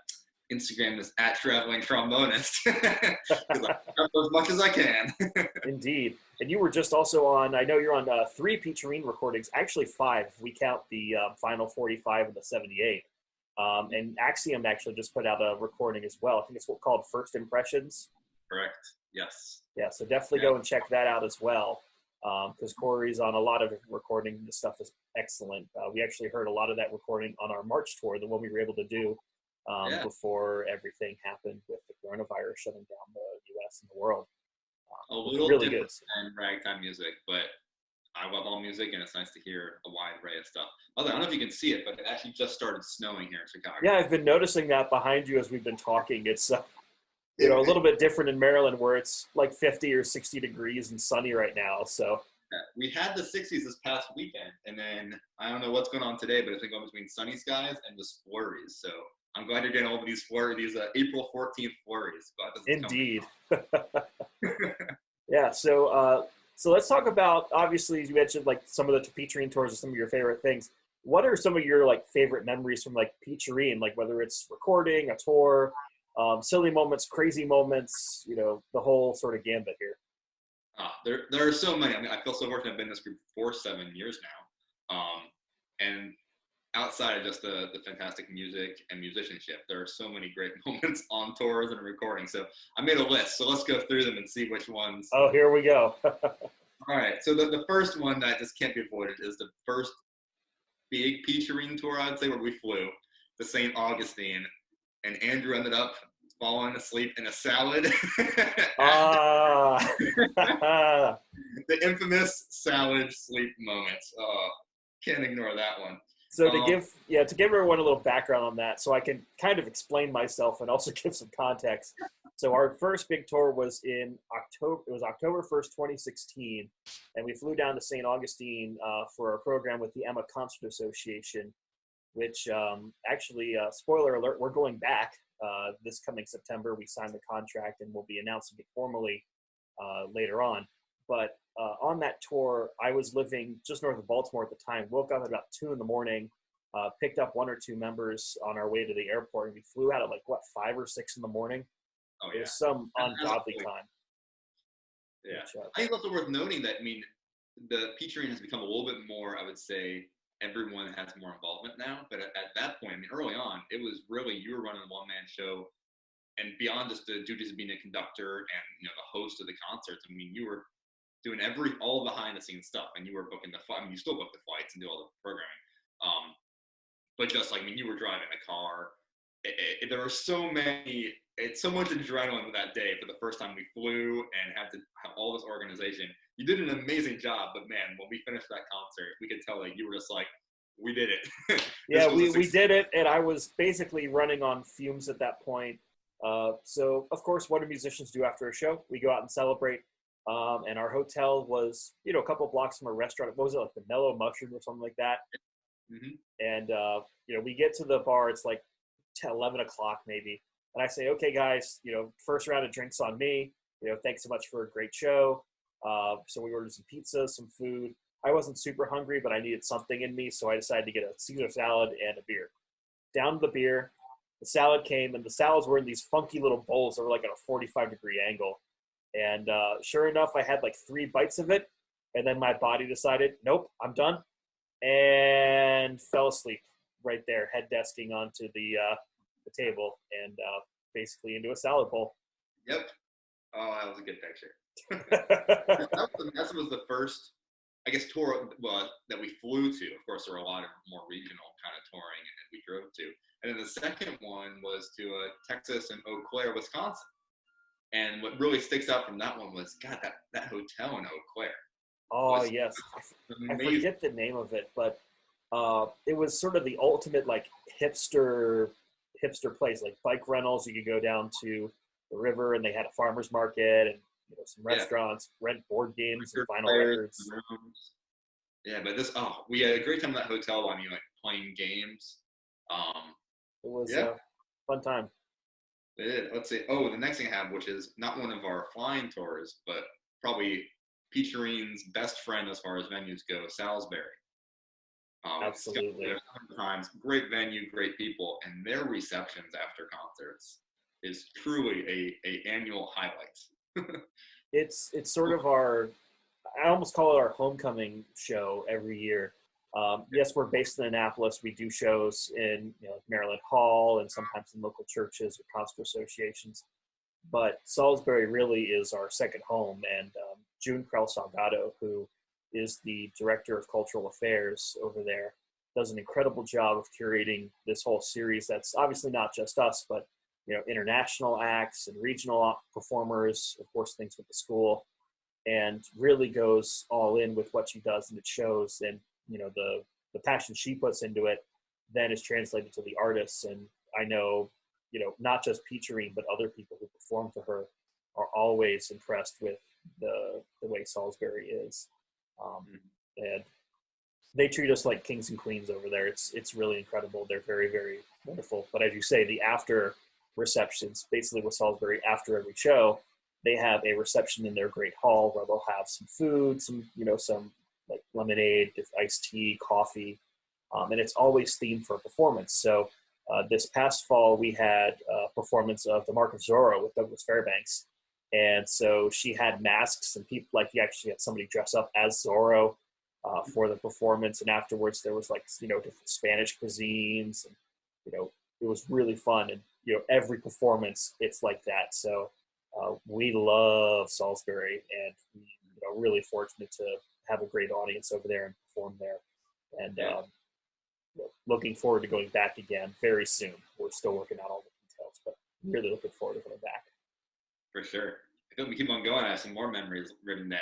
Instagram is @travelingtrombonist, because I travel as much as I can. Indeed. And you were just also on, I know you're on 3 Peacherine recordings, actually 5 if we count the final 45 and the 78. And Axiom actually just put out a recording as well. I think it's called First Impressions. Correct. Yes. Yeah, so definitely go and check that out as well. Because Cory's on a lot of recording. The stuff is excellent. We actually heard a lot of that recording on our March tour, the one we were able to do before everything happened with the coronavirus shutting down the U.S. and the world. A little really different good. than ragtime music, but I love all music, and it's nice to hear a wide array of stuff. Although I don't know if you can see it, but it actually just started snowing here in Chicago. Yeah, I've been noticing that behind you as we've been talking. It's a little bit different in Maryland, where it's like 50 or 60 degrees and sunny right now. So we had the 60s this past weekend, and then I don't know what's going on today, but it's been going between sunny skies and just flurries. So I'm glad you're getting all of these flurries, these April 14th flurries. Indeed. Yeah. So let's talk about, obviously, as you mentioned, like some of the Peacherine tours are some of your favorite things. What are some of your favorite memories from Peacherine, whether it's recording, a tour, silly moments, crazy moments, the whole sort of gambit here? There are so many. I mean, I feel so fortunate. I've been in this group for 7 years now. And outside of just the fantastic music and musicianship, there are so many great moments on tours and recordings. So I made a list. So let's go through them and see which ones. Oh, here we go. All right. So the first one that just can't be avoided is the first big Peacherine tour, I'd say, where we flew to St. Augustine. And Andrew ended up falling asleep in a salad. The infamous salad sleep moments. Can't ignore that one. So to give everyone a little background on that, so I can kind of explain myself and also give some context. So our first big tour was in October. It was October 1st, 2016, and we flew down to St. Augustine for a program with the Emma Concert Association, which actually, spoiler alert, we're going back this coming September. We signed the contract and we'll be announcing it formally later on. But on that tour, I was living just north of Baltimore at the time, woke up at about 2 a.m, picked up 1 or 2 members on our way to the airport, and we flew out at 5 or 6 in the morning. Oh, yeah. It was some ungodly time. Yeah. I think it's also worth noting that, the Peacherine has become a little bit more, I would say, everyone has more involvement now. But at that point, early on, it was really, you were running a one-man show, and beyond just the duties of being a conductor and the host of the concerts, you were doing all behind the scenes stuff, and you were booking the flight. You still book the flights and do all the programming. But just you were driving a car. There were so many it's so much adrenaline that day for the first time we flew and had to have all this organization. You did an amazing job, but man, when we finished that concert, we could tell that you were just like, we did it. Yeah, we did it, and I was basically running on fumes at that point. So, of course, what do musicians do after a show? We go out and celebrate. And our hotel was, a couple of blocks from a restaurant. What was it, like the Mellow Mushroom or something like that? Mm-hmm. And, we get to the bar. It's like 10, 11 o'clock maybe. And I say, okay, guys, first round of drinks on me. Thanks so much for a great show. So we ordered some pizza, some food. I wasn't super hungry, but I needed something in me. So I decided to get a Caesar salad and a beer. Down the beer, the salad came, and the salads were in these funky little bowls that were like at a 45-degree angle. And sure enough, I had like 3 bites of it. And then my body decided, nope, I'm done. And fell asleep right there, head desking onto the table and basically into a salad bowl. Yep. Oh, that was a good picture. that was the first, I guess, tour that we flew to. Of course, there were a lot of more regional kind of touring that we drove to. And then the second one was to Texas and Eau Claire, Wisconsin. And what really sticks out from that one was, God, that hotel in Eau Claire. Oh, yes. I forget the name of it, but it was sort of the ultimate, like, hipster place. Like, bike rentals, you could go down to the river, and they had a farmer's market and some restaurants, rent board games and vinyl records. Yeah, but we had a great time in that hotel. I mean, like, playing games. It was a fun time. Let's see. Oh, the next thing I have, which is not one of our flying tours, but probably Peacherine's best friend as far as venues go, Salisbury. Absolutely. Times, great venue, great people, and their receptions after concerts is truly a annual highlight. It's sort of I almost call it our homecoming show every year. Yes, we're based in Annapolis. We do shows in Maryland Hall and sometimes in local churches or concert associations. But Salisbury really is our second home. And June Krell Salgado, who is the director of cultural affairs over there, does an incredible job of curating this whole series. That's obviously not just us, but international acts and regional performers, of course, things with the school, and really goes all in with what she does, and it shows. And the passion she puts into it then is translated to the artists. And I know, not just Peacherine, but other people who perform for her are always impressed with the way Salisbury is. And they treat us like kings and queens over there. It's really incredible. They're very, very wonderful. But as you say, the after receptions, basically with Salisbury, after every show, they have a reception in their great hall where they'll have some food, some like lemonade, iced tea, coffee, and it's always themed for a performance. So this past fall, we had a performance of The Mark of Zorro with Douglas Fairbanks. And so she had masks, and people, like, you actually had somebody dress up as Zorro for the performance. And afterwards there was different Spanish cuisines, and it was really fun. And every performance it's like that. So we love Salisbury, and really fortunate to have a great audience over there and perform there. And looking forward to going back again very soon. We're still working out all the details, but really looking forward to going back. For sure. I think we keep on going. I have some more memories written down.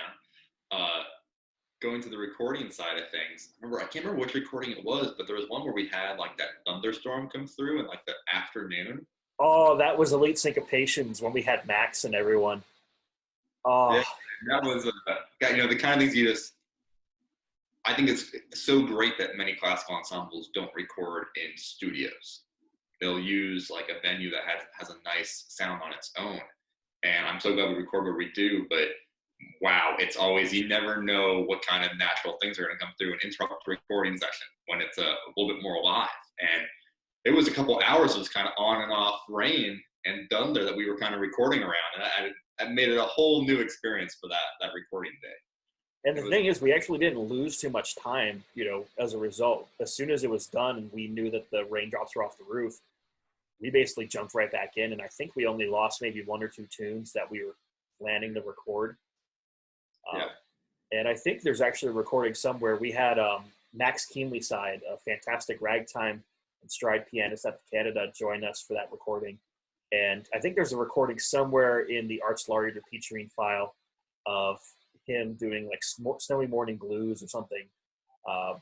Going to the recording side of things. I can't remember which recording it was, but there was one where we had like that thunderstorm come through in like the afternoon. Oh, that was Elite Syncopations when we had Max and everyone. Oh, yeah, that was the kind of things you just. I think it's so great that many classical ensembles don't record in studios. They'll use like a venue that has a nice sound on its own. And I'm so glad we record what we do, but wow, it's always, you never know what kind of natural things are going to come through and interrupt the recording session when it's a little bit more live. And it was a couple hours of kind of on and off rain and thunder that we were kind of recording around. And that made it a whole new experience for that recording day. And the thing is, we actually didn't lose too much time, as a result. As soon as it was done and we knew that the raindrops were off the roof, we basically jumped right back in. And I think we only lost maybe 1 or 2 tunes that we were planning to record. And I think there's actually a recording somewhere. We had Max Keenlyside, a fantastic ragtime and stride pianist out of Canada, join us for that recording. And I think there's a recording somewhere in the Arts Laureate or Peacherine file of him doing like Snowy Morning Blues or something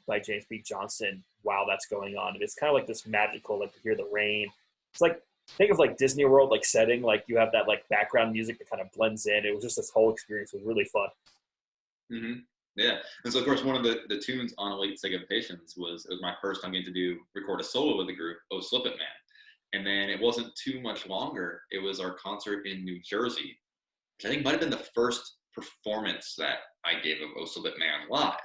by James B. Johnson while that's going on. And it's kind of like this magical, like to hear the rain. It's like, think of like Disney World, like setting, like you have that like background music that kind of blends in. It was just this whole experience was really fun. Mm-hmm. Yeah, and so of course one of the tunes on A Late Sega Patience was, it was my first time getting to record a solo with the group, Oh Slip It Man. And then it wasn't too much longer. It was our concert in New Jersey, which I think might have been the first performance that I gave of Oh Slip It Man live.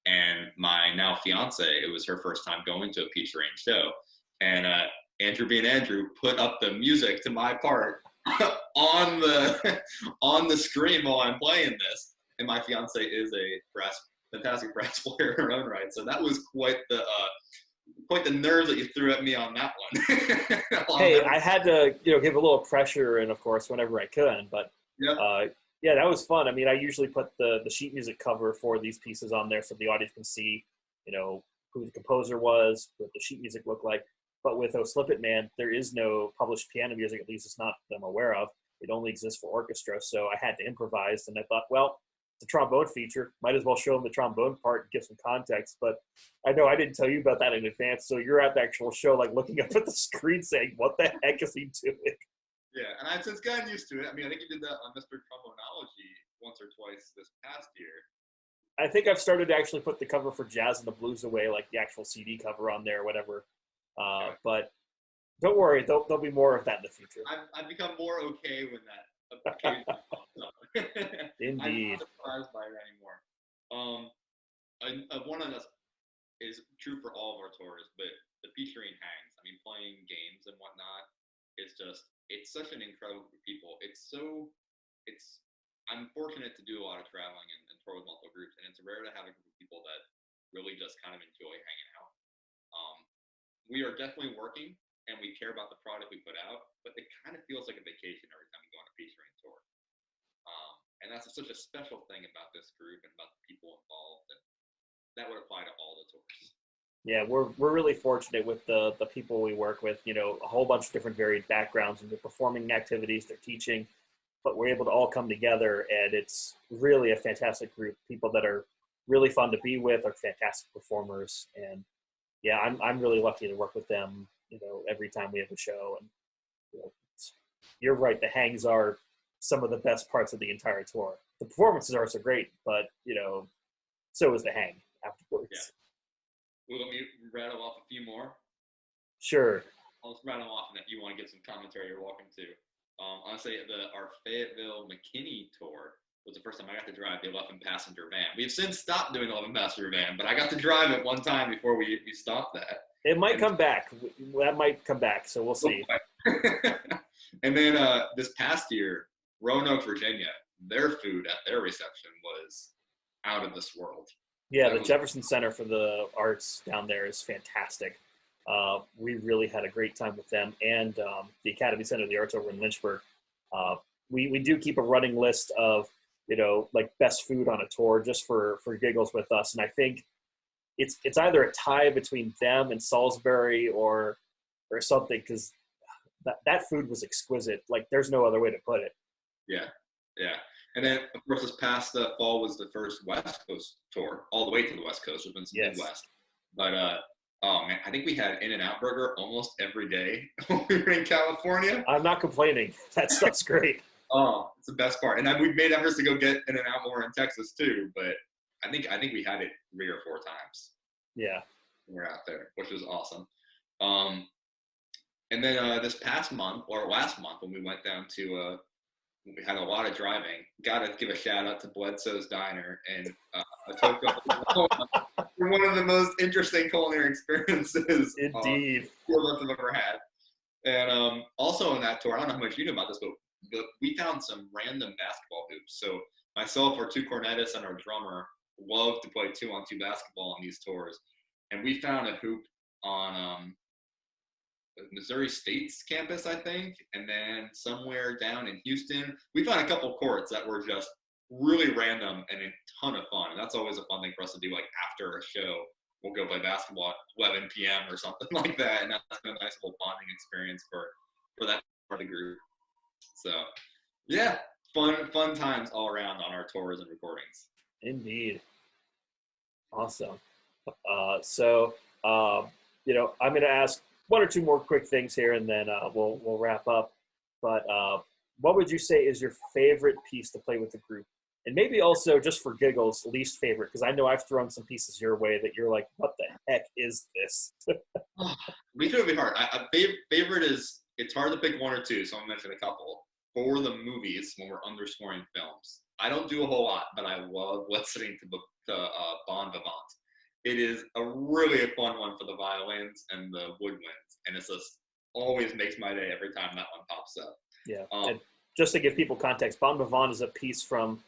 And my now fiance, it was her first time going to a Peacherine show. And Andrew being Andrew put up the music to my part on the screen while I'm playing this. And my fiance is a fantastic brass player in her own right. So that was quite the nerves that you threw at me on that one. Hey, I had to, give a little pressure in, of course, whenever I could. But yeah, that was fun. I mean, I usually put the sheet music cover for these pieces on there so the audience can see, who the composer was, what the sheet music looked like. But with Oh Slip It Man, there is no published piano music, at least it's not that I'm aware of. It only exists for orchestra. So I had to improvise. And I thought, well, the trombone feature, might as well show them the trombone part and give some context. But I know I didn't tell you about that in advance, so you're at the actual show, like looking up at the screen saying, what the heck is he doing? Yeah, and I've since gotten used to it. I mean, I think you did that on Mr. Trombonology once or twice this past year. I think I've started to actually put the cover for Jazz and the Blues Away, like the actual CD cover on there or whatever. But don't worry, there'll be more of that in the future. I've become more okay when that occasionally pops up. Indeed. I'm not surprised by it anymore. One of us is true for all of our tours, but the Peacherine hangs. I mean, playing games and whatnot, it's such an incredible group of people. I'm fortunate to do a lot of traveling and tour with multiple groups, and it's rare to have a group of people that really just kind of enjoy hanging out. We are definitely working, and we care about the product we put out, but it kind of feels like a vacation every time we go on a Peacherine tour. And that's such a special thing about this group and about the people involved, and that would apply to all the tours. Yeah, we're really fortunate with the people we work with, a whole bunch of different varied backgrounds and they're performing activities, they're teaching, but we're able to all come together, and it's really a fantastic group. People that are really fun to be with, are fantastic performers, and yeah, I'm really lucky to work with them, every time we have a show. And you're right, the hangs are some of the best parts of the entire tour. The performances are so great, but so is the hang afterwards. Yeah. Will you rattle off a few more? Sure. I'll just rattle off, and if you want to give some commentary, you're welcome to. I'll say our Fayetteville McKinney tour was the first time I got to drive the 11-passenger van. We've since stopped doing the 11-passenger van, but I got to drive it one time before we stopped that. It might come back. That might come back, so we'll see. And then this past year, Roanoke, Virginia, their food at their reception was out of this world. Yeah, the Jefferson Center for the Arts down there is fantastic. We really had a great time with them, and the Academy Center of the Arts over in Lynchburg. We do keep a running list of, like best food on a tour just for giggles with us. And I think it's either a tie between them and Salisbury or something, because that food was exquisite. Like, there's no other way to put it. Yeah. And then, of course, this past fall was the first West Coast tour, all the way to the West Coast, which was Midwest. But, oh, man, I think we had In-N-Out Burger almost every day when we were in California. I'm not complaining. That stuff's great. Oh, it's the best part. And we've made efforts to go get In-N-Out more in Texas, too. But I think we had it 3 or 4 times. Yeah. When we were out there, which was awesome. And then this past month, or last month, when we went down to we had a lot of driving. Got to give a shout out to Bledsoe's Diner and one of the most interesting culinary experiences indeed I've ever had. And also on that tour, I don't know how much you know about this, but we found some random basketball hoops. So myself, our 2 cornetists, and our drummer love to play 2-on-2 basketball on these tours, and we found a hoop on Missouri State's campus, I think, and then somewhere down in Houston. We found a couple courts that were just really random and a ton of fun. And that's always a fun thing for us to do, like after a show, we'll go play basketball at 11 p.m. or something like that, and that's been a nice little bonding experience for that part of the group. So yeah, fun times all around on our tours and recordings. Indeed. Awesome. I'm going to ask one or two more quick things here, and then we'll wrap up. But what would you say is your favorite piece to play with the group? And maybe also, just for giggles, least favorite, because I know I've thrown some pieces your way that you're like, what the heck is this? Me too, it'd be hard. Favorite is, it's hard to pick one or two, so I'll mention a couple. For the movies, when we're underscoring films, I don't do a whole lot, but I love listening to Bon Vivant. It is a really fun one for the violins and the woodwinds, and it's just always makes my day every time that one pops up. Yeah, and just to give people context, Bon Vivant is a piece from,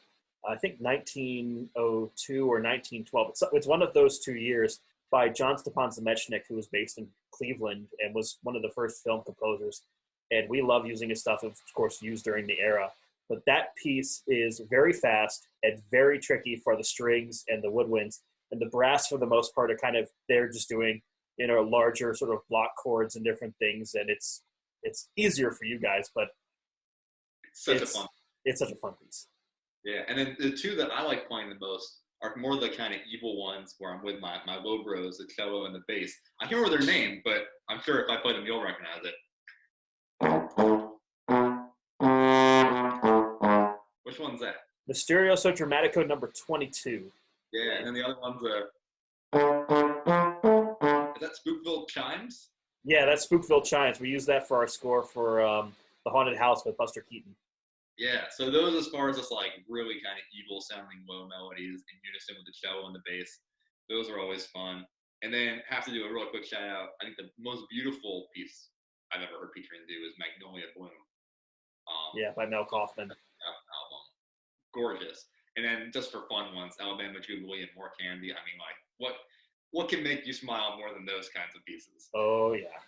I think, 1902 or 1912. It's one of those 2 years by John Stepan Zemechnik, who was based in Cleveland and was one of the first film composers. And we love using his stuff, of course, used during the era. But that piece is very fast and very tricky for the strings and the woodwinds. And the brass, for the most part, are kind of, they're just doing, larger sort of block chords and different things. And it's easier for you guys, but it's such a fun piece. Yeah, and then the two that I like playing the most are more the kind of evil ones where I'm with my Lowe bros, the cello and the bass. I can't remember their name, but I'm sure if I play them, you'll recognize it. Which one's that? Mysterioso Dramatico number 22. Yeah, and then the other one's is that Spookville Chimes? Yeah, that's Spookville Chimes. We use that for our score for The Haunted House with Buster Keaton. Yeah, so those, as far as just like really kind of evil sounding low melodies in unison with the cello and the bass, those are always fun. And then have to do a real quick shout out. I think the most beautiful piece I've ever heard Peacherine do is Magnolia Bloom. By Mel Kaufman. Album. Gorgeous. And then just for fun ones, Alabama Jubilee and More Candy. I mean, like, what can make you smile more than those kinds of pieces? Oh, yeah.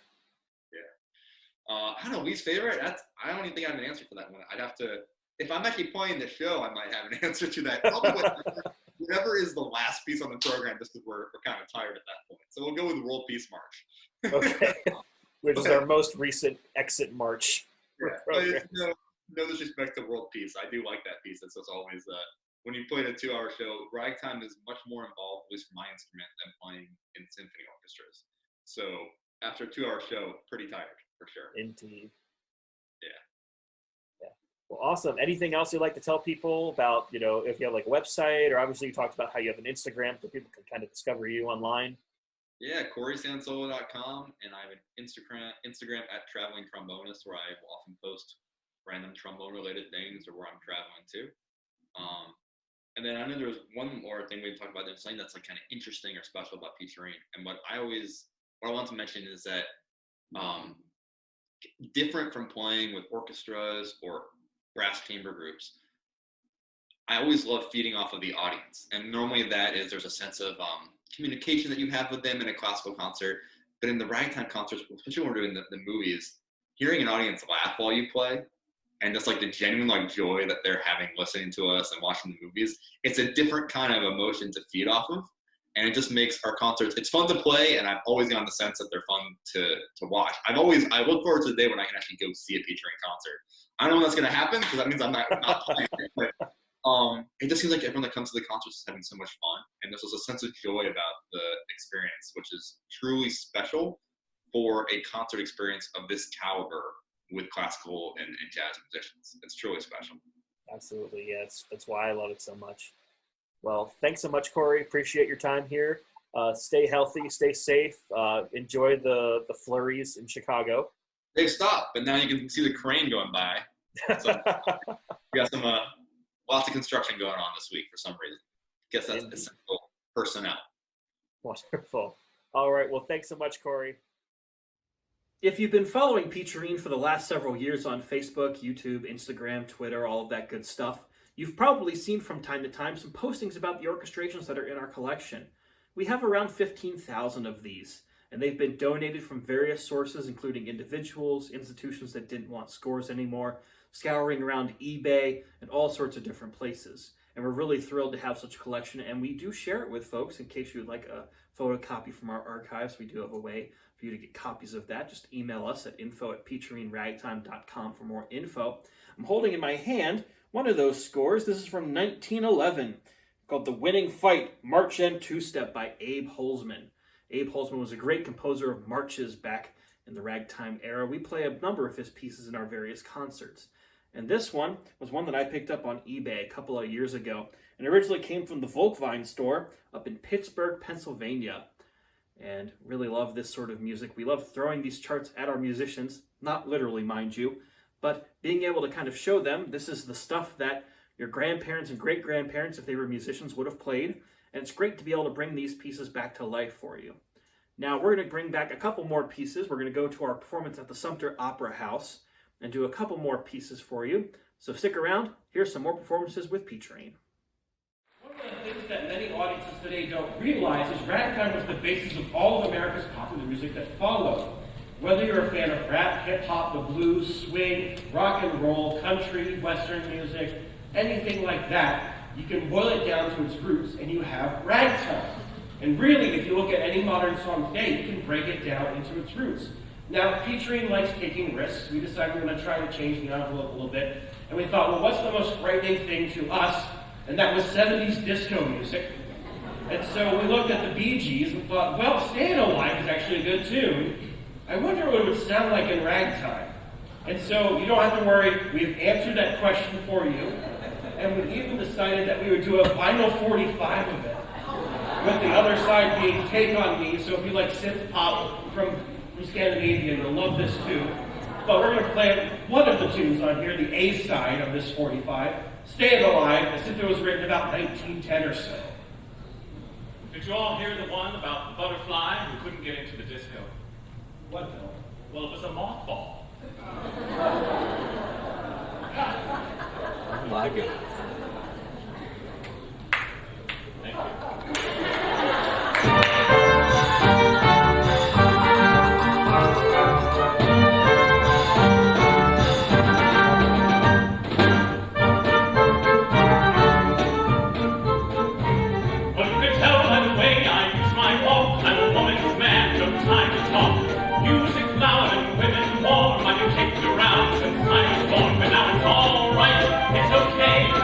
I don't know, least favorite? I don't even think I have an answer for that one. I'd have to, if I'm actually playing the show, I might have an answer to that. Probably whatever is the last piece on the program, just because we're kind of tired at that point. So we'll go with the World Peace March. Okay. Which is our most recent exit march. Yeah, but it's no disrespect to World Peace. I do like that piece. It's always, when you play a 2-hour show, ragtime is much more involved, at least for my instrument, than playing in symphony orchestras. So after a 2-hour show, pretty tired. For sure. Indeed. Yeah. Well, awesome. Anything else you'd like to tell people about, if you have like a website, or obviously you talked about how you have an Instagram so people can kind of discover you online? Yeah, CorySansolo.com, and I have an Instagram at Traveling Trombonist, where I will often post random trombone related things or where I'm traveling to. And then I know there was one more thing we talked about. There's something that's like kind of interesting or special about Peacherine. And what I want to mention is that different from playing with orchestras or brass chamber groups, I always love feeding off of the audience. And normally there's a sense of communication that you have with them in a classical concert. But in the ragtime concerts, especially when we're doing the movies, hearing an audience laugh while you play, and just like the genuine like joy that they're having listening to us and watching the movies, it's a different kind of emotion to feed off of. And it just makes our concerts, it's fun to play, and I've always gotten the sense that they're fun to watch. I look forward to the day when I can actually go see a Peacherine concert. I don't know when that's going to happen, because that means I'm not playing it, but it just seems like everyone that comes to the concerts is having so much fun, and there's also a sense of joy about the experience, which is truly special for a concert experience of this caliber with classical and jazz musicians. It's truly special. Absolutely, yes. That's why I love it so much. Well, thanks so much, Cory. Appreciate your time here. Stay healthy, stay safe. Enjoy the flurries in Chicago. They stop, but now you can see the crane going by. So we got some lots of construction going on this week for some reason. Guess that's essential personnel. Wonderful. All right. Well, thanks so much, Cory. If you've been following Peacherine for the last several years on Facebook, YouTube, Instagram, Twitter, all of that good stuff, you've probably seen from time to time some postings about the orchestrations that are in our collection. We have around 15,000 of these, and they've been donated from various sources, including individuals, institutions that didn't want scores anymore, scouring around eBay, and all sorts of different places. And we're really thrilled to have such a collection, and we do share it with folks in case you would like a photocopy from our archives. We do have a way for you to get copies of that. Just email us at info@peacherineragtime.com for more info. I'm holding in my hand one of those scores. This is from 1911, called The Winning Fight, March End Two-Step by Abe Holzman. Abe Holzman was a great composer of marches back in the ragtime era. We play a number of his pieces in our various concerts. And this one was one that I picked up on eBay a couple of years ago. And originally came from the Volkswagen store up in Pittsburgh, Pennsylvania. And really love this sort of music. We love throwing these charts at our musicians, not literally, mind you, but being able to kind of show them this is the stuff that your grandparents and great-grandparents, if they were musicians, would have played. And it's great to be able to bring these pieces back to life for you. Now, we're going to bring back a couple more pieces. We're going to go to our performance at the Sumter Opera House and do a couple more pieces for you. So stick around. Here's some more performances with Peacherine. One of the things that many audiences today don't realize is ragtime was the basis of all of America's popular music that followed. Whether you're a fan of rap, hip-hop, the blues, swing, rock and roll, country, western music, anything like that, you can boil it down to its roots and you have ragtime. And really, if you look at any modern song today, you can break it down into its roots. Now, Peacherine likes taking risks. We decided we're going to try to change the envelope a little bit. And we thought, well, what's the most frightening thing to us? And that was 70s disco music. And so we looked at the Bee Gees and thought, well, Staying Alive is actually a good tune. I wonder what it would sound like in ragtime. And so you don't have to worry. We've answered that question for you. And we even decided that we would do a vinyl 45 of it, with the other side being Take On Me. So if you like synth pop from Scandinavia, you'll love this too. But we're going to play one of the tunes on here, the A side of this 45, Staying Alive, as if it was written about 1910 or so. Did you all hear the one about the butterfly who couldn't get into the disco? What though? Well, it was a mothball. Oh my goodness. Thank you. Music loud and women warm, like you kicked around since I was born, but now it's all right, it's okay.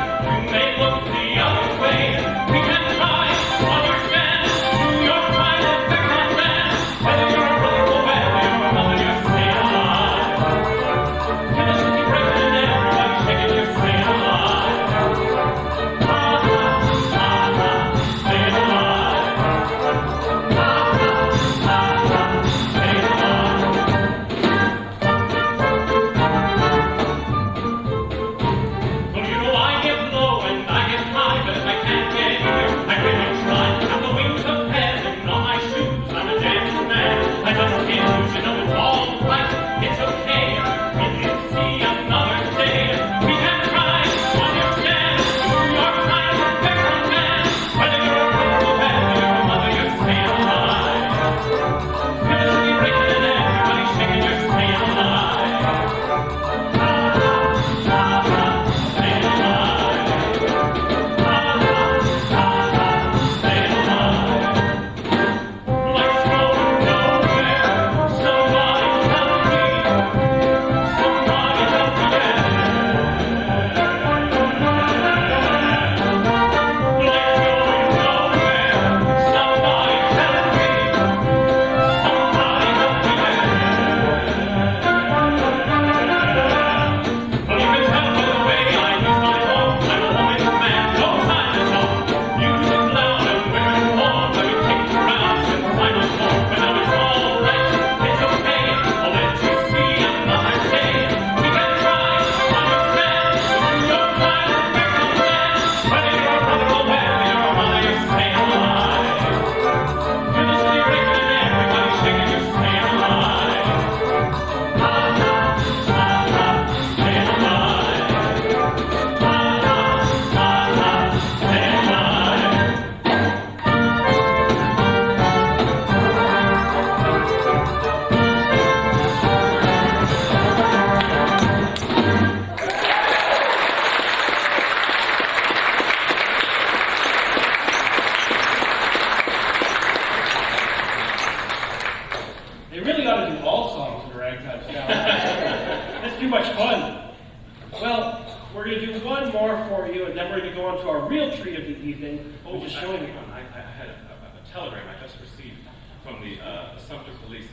was just showing me. I had a telegram I just received from the Sumter Police.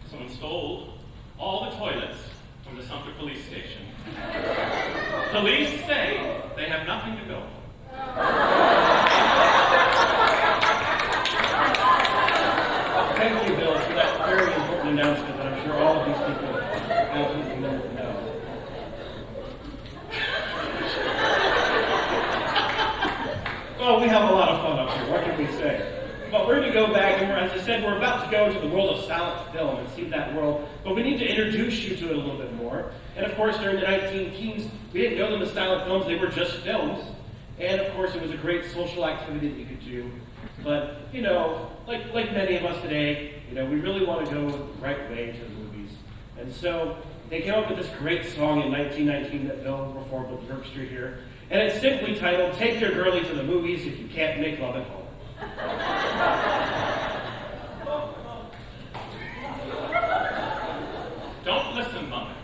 Someone stole all the toilets from the Sumter Police Station. Police say they have nothing to go for. Thank you, Bill, for that very important announcement that I'm sure all of these people absolutely know to know. Well, we have a lot of fun up here. What can we say? But we're going to go back, and as I said, we're about to go into the world of silent film and see that world. But we need to introduce you to it a little bit more. And of course, during the 19 teens, we didn't know them as silent films; they were just films. And of course, it was a great social activity that you could do. But you know, like many of us today, you know, we really want to go the right way to the movies. And so they came up with this great song in 1919 that Bill performed with the orchestra here. And it's simply titled, "Take Your Girlie to the Movies If You Can't Make Love at Home." Don't listen, Mother.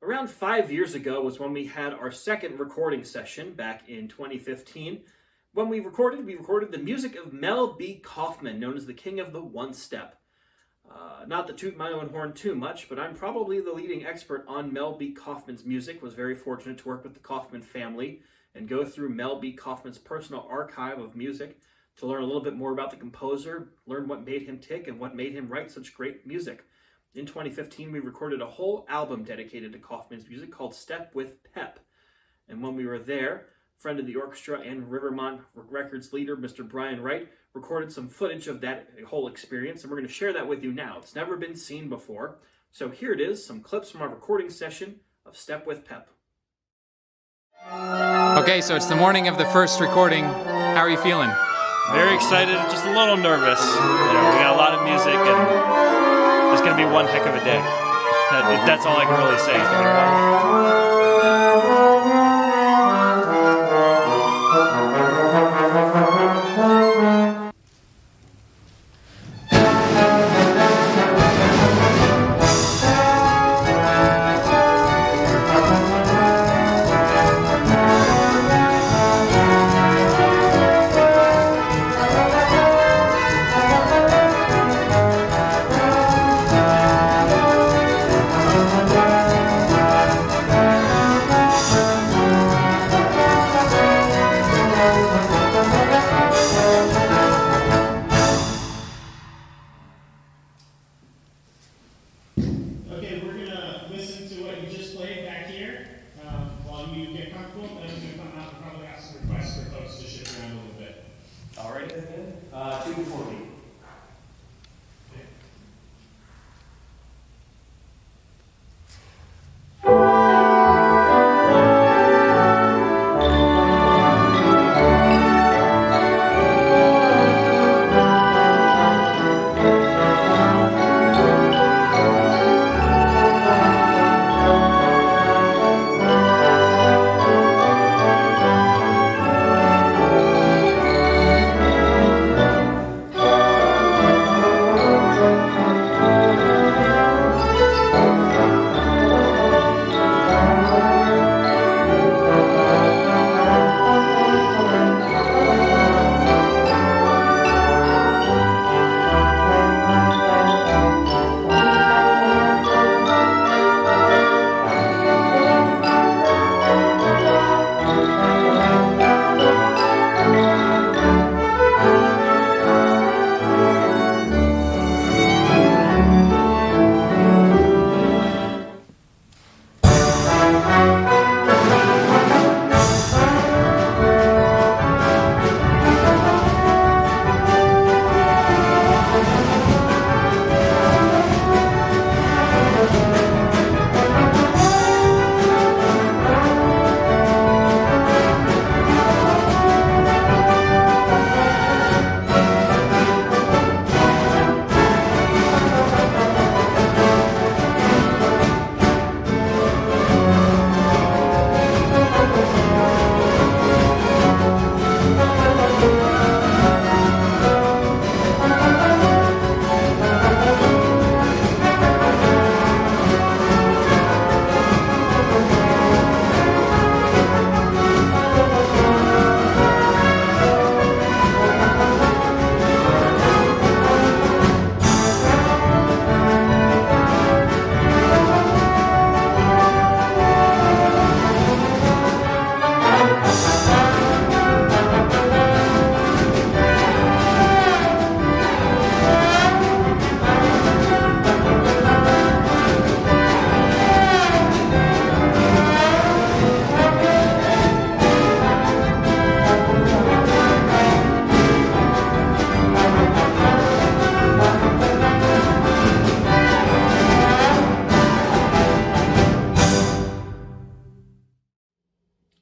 Around 5 years ago was when we had our second recording session back in 2015. When we recorded the music of Mel B. Kaufman, known as the King of the One-Step. Not to toot my own horn too much, but I'm probably the leading expert on Mel B. Kaufman's music. Was very fortunate to work with the Kaufman family and go through Mel B. Kaufman's personal archive of music to learn a little bit more about the composer, learn what made him tick and what made him write such great music. In 2015, we recorded a whole album dedicated to Kaufman's music called Step with Pep. And when we were there, friend of the orchestra and Rivermont Records leader, Mr. Brian Wright, recorded some footage of that whole experience, and we're going to share that with you now. It's never been seen before. So here it is, some clips from our recording session of Step with Pep. Okay, so it's the morning of the first recording. How are you feeling? Very excited, just a little nervous. We got a lot of music, and it's going to be one heck of a day. That's all I can really say. It's going to be one. Okay, we're gonna listen to what you just played back here while you get comfortable. Then I'm gonna come out and probably have some requests for folks to shift around a little bit. All right, then. 240.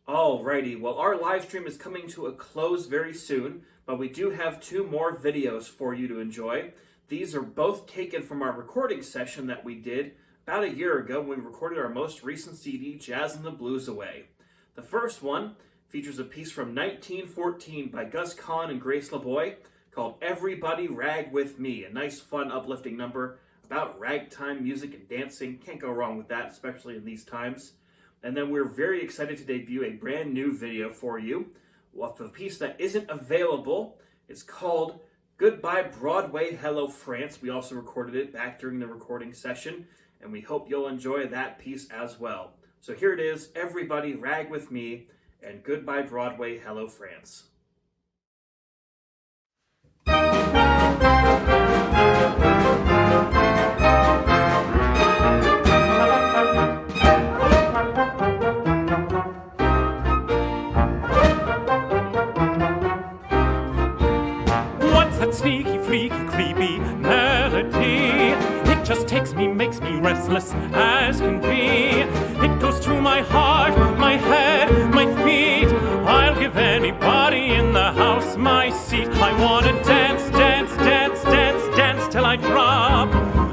Alrighty, well our live stream is coming to a close very soon, but we do have 2 more videos for you to enjoy. These are both taken from our recording session that we did about a year ago when we recorded our most recent CD, Jazzin' the Blues Away. The first one features a piece from 1914 by Gus Kahn and Grace LeBoy called Everybody Rag With Me, a nice, fun, uplifting number about ragtime music and dancing. Can't go wrong with that, especially in these times. And then we're very excited to debut a brand new video for you of a piece that isn't available. It's called Goodbye Broadway, Hello France. We also recorded it back during the recording session, and we hope you'll enjoy that piece as well. So here it is, Everybody Rag With Me, and Goodbye Broadway, Hello France. makes me restless as can be. It goes to my heart, my head, my feet. I'll give anybody in the house my seat. I wanna dance, dance, dance, dance, dance till I drop.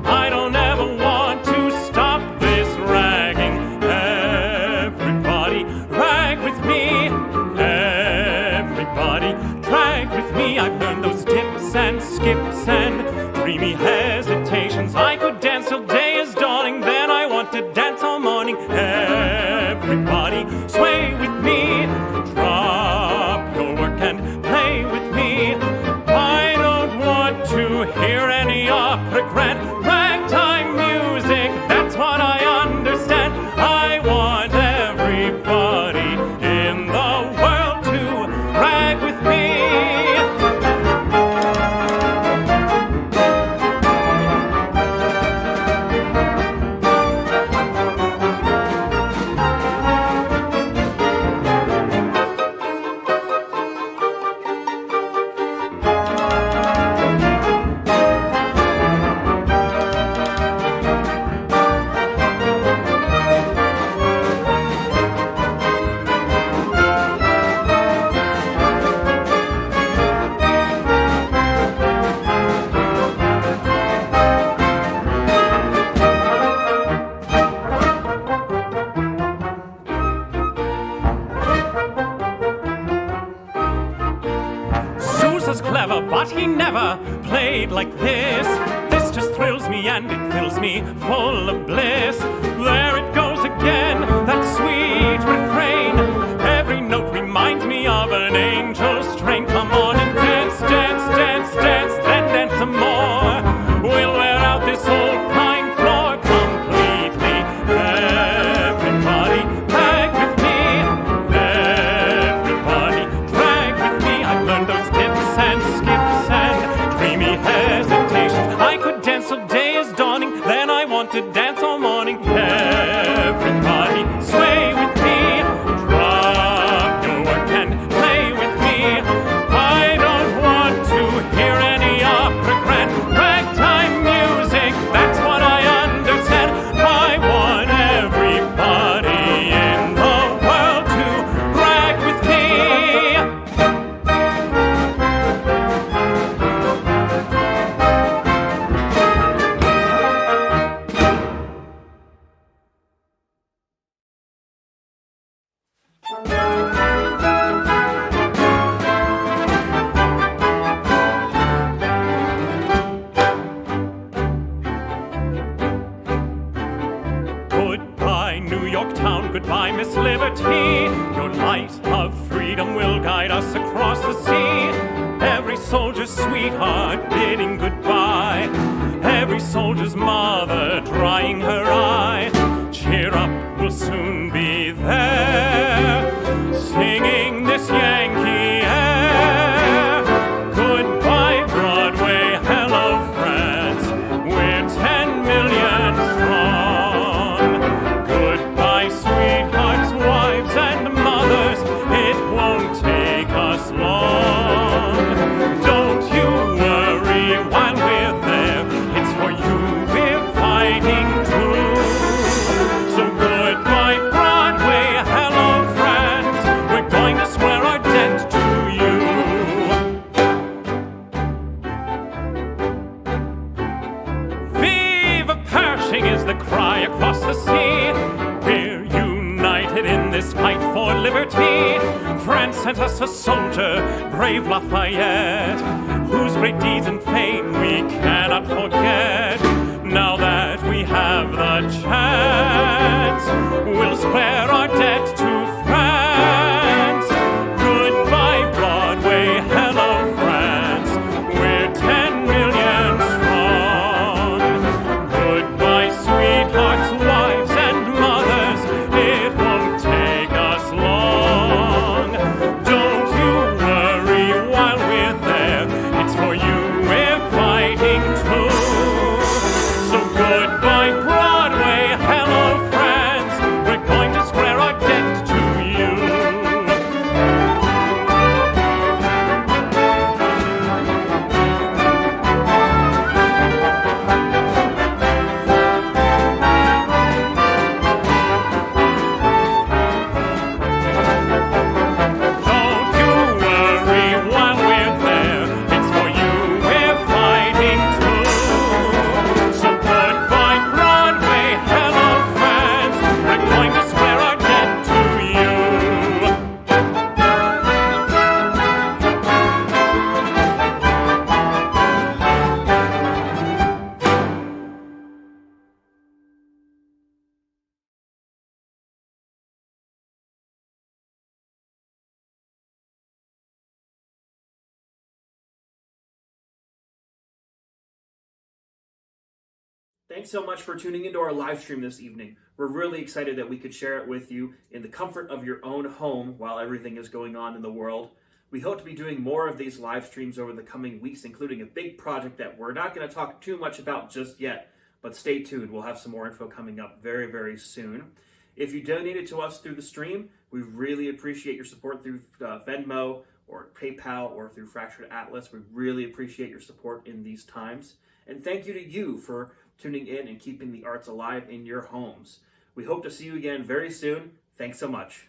I don't ever want to stop this ragging. Everybody rag with me. Everybody drag with me. I've learned those dips and skips and dreamy hesitations. I could dance till day is dawning, then I want to dance all morning. Everybody sway with me. Drop your work and play with me. I don't want to hear any opera grand ragtime music. That's what I understand. I want everybody in the world to rag with me. Sousa's clever, but he never played like this. This just thrills me and it fills me full of bliss. There it goes again, that sweet refrain. Every note reminds me of an angel's strain. Come on and dance, dance, dance, dance, then dance some more. We'll wear out this old pine floor completely. Everybody drag with me. Everybody drag with me. I've learned those dips and skips and dreamy hesitations. I could dance till day is dawning, then I want to dance all morning. Everybody sway with me. Drop your work and play with me. I don't want to hear any opera grand ragtime music. That's what I understand. I want everybody in the world to brag with me. Goodbye, New York town, goodbye, Miss Liberty. Your light of freedom will guide us across the sea. Every soldier's sweetheart bidding goodbye. Every soldier's mother drying her eye. Cheer up, we'll soon be there, singing this Yankee air. Goodbye, Broadway, hello, France. We're 10 million strong. Goodbye, sweethearts, wives, and mothers. It won't take us long. Don't you worry while we're there. It's for you we're fighting too. So goodbye, Broadway, hello, France. We're going to square our debt to you. Vive Pershing is the cry across the sea. We're united in this fight for liberty. France sent us a soldier, brave Lafayette, whose great deeds and fame we cannot forget. Now that we have the chance, we'll square our debt to France. Goodbye, Broadway, hello, France. We're 10 million strong. Goodbye, sweethearts, wives, and mothers. It won't take us long. Don't you worry while we're there. It's for you we're fighting too. So goodbye, Broadway, hello, France. We're going to square our debt Thanks so much for tuning into our live stream this evening. We're really excited that we could share it with you in the comfort of your own home while everything is going on in the world. We hope to be doing more of these live streams over the coming weeks, including a big project that we're not going to talk too much about just yet, but stay tuned. We'll have some more info coming up very, very soon. If you donated to us through the stream, we really appreciate your support through Venmo or PayPal or through Fractured Atlas. We really appreciate your support in these times. And thank you to you for tuning in and keeping the arts alive in your homes. We hope to see you again very soon. Thanks so much.